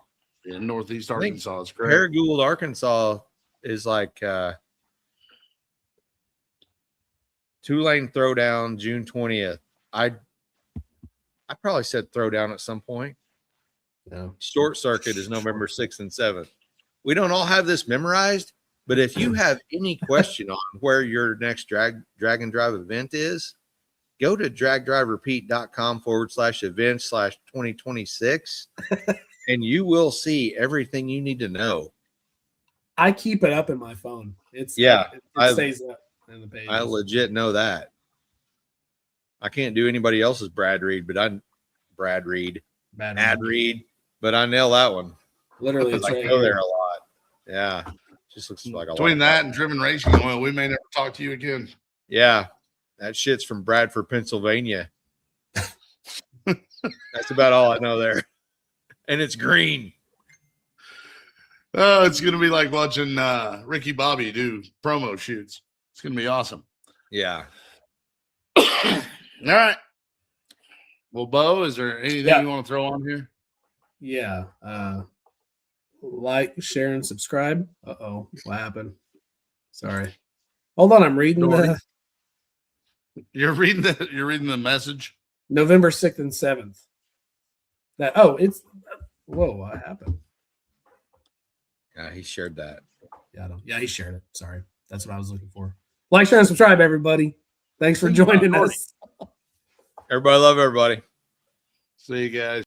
Speaker 3: Yeah, Northeast Arkansas is great.
Speaker 2: Paragould, Arkansas is like 2-lane throwdown, June 20th. I probably said throwdown at some point.
Speaker 1: No.
Speaker 2: Short circuit is November 6th and 7th. We don't all have this memorized, but if you have any question on where your next drag and drive event is, go to dragdriverepeat.com/events/2026 and you will see everything you need to know.
Speaker 1: I keep it up in my phone. It stays up in the page.
Speaker 2: I legit know that. I can't do anybody else's Brad Reed, but I nail that one.
Speaker 1: Literally, it's
Speaker 2: I go there a lot. Yeah, just looks like a
Speaker 3: between that and Driven Racing Oil, we may never talk to you again.
Speaker 2: Yeah, that shit's from Bradford, Pennsylvania. That's about all I know there, and it's green.
Speaker 3: Oh, it's gonna be like watching Ricky Bobby do promo shoots. It's gonna be awesome.
Speaker 2: Yeah.
Speaker 3: All right. Well, Bo, is there anything you want to throw on here?
Speaker 1: Yeah. Like, share, and subscribe. Uh-oh. What happened? Sorry. Hold on. I'm reading
Speaker 3: You're reading the message.
Speaker 1: November 6th and 7th. What happened?
Speaker 2: Yeah, he shared that.
Speaker 1: Yeah, he shared it. Sorry. That's what I was looking for. Like, share, and subscribe, everybody. Thanks for joining us.
Speaker 2: Everybody love everybody.
Speaker 3: See you guys.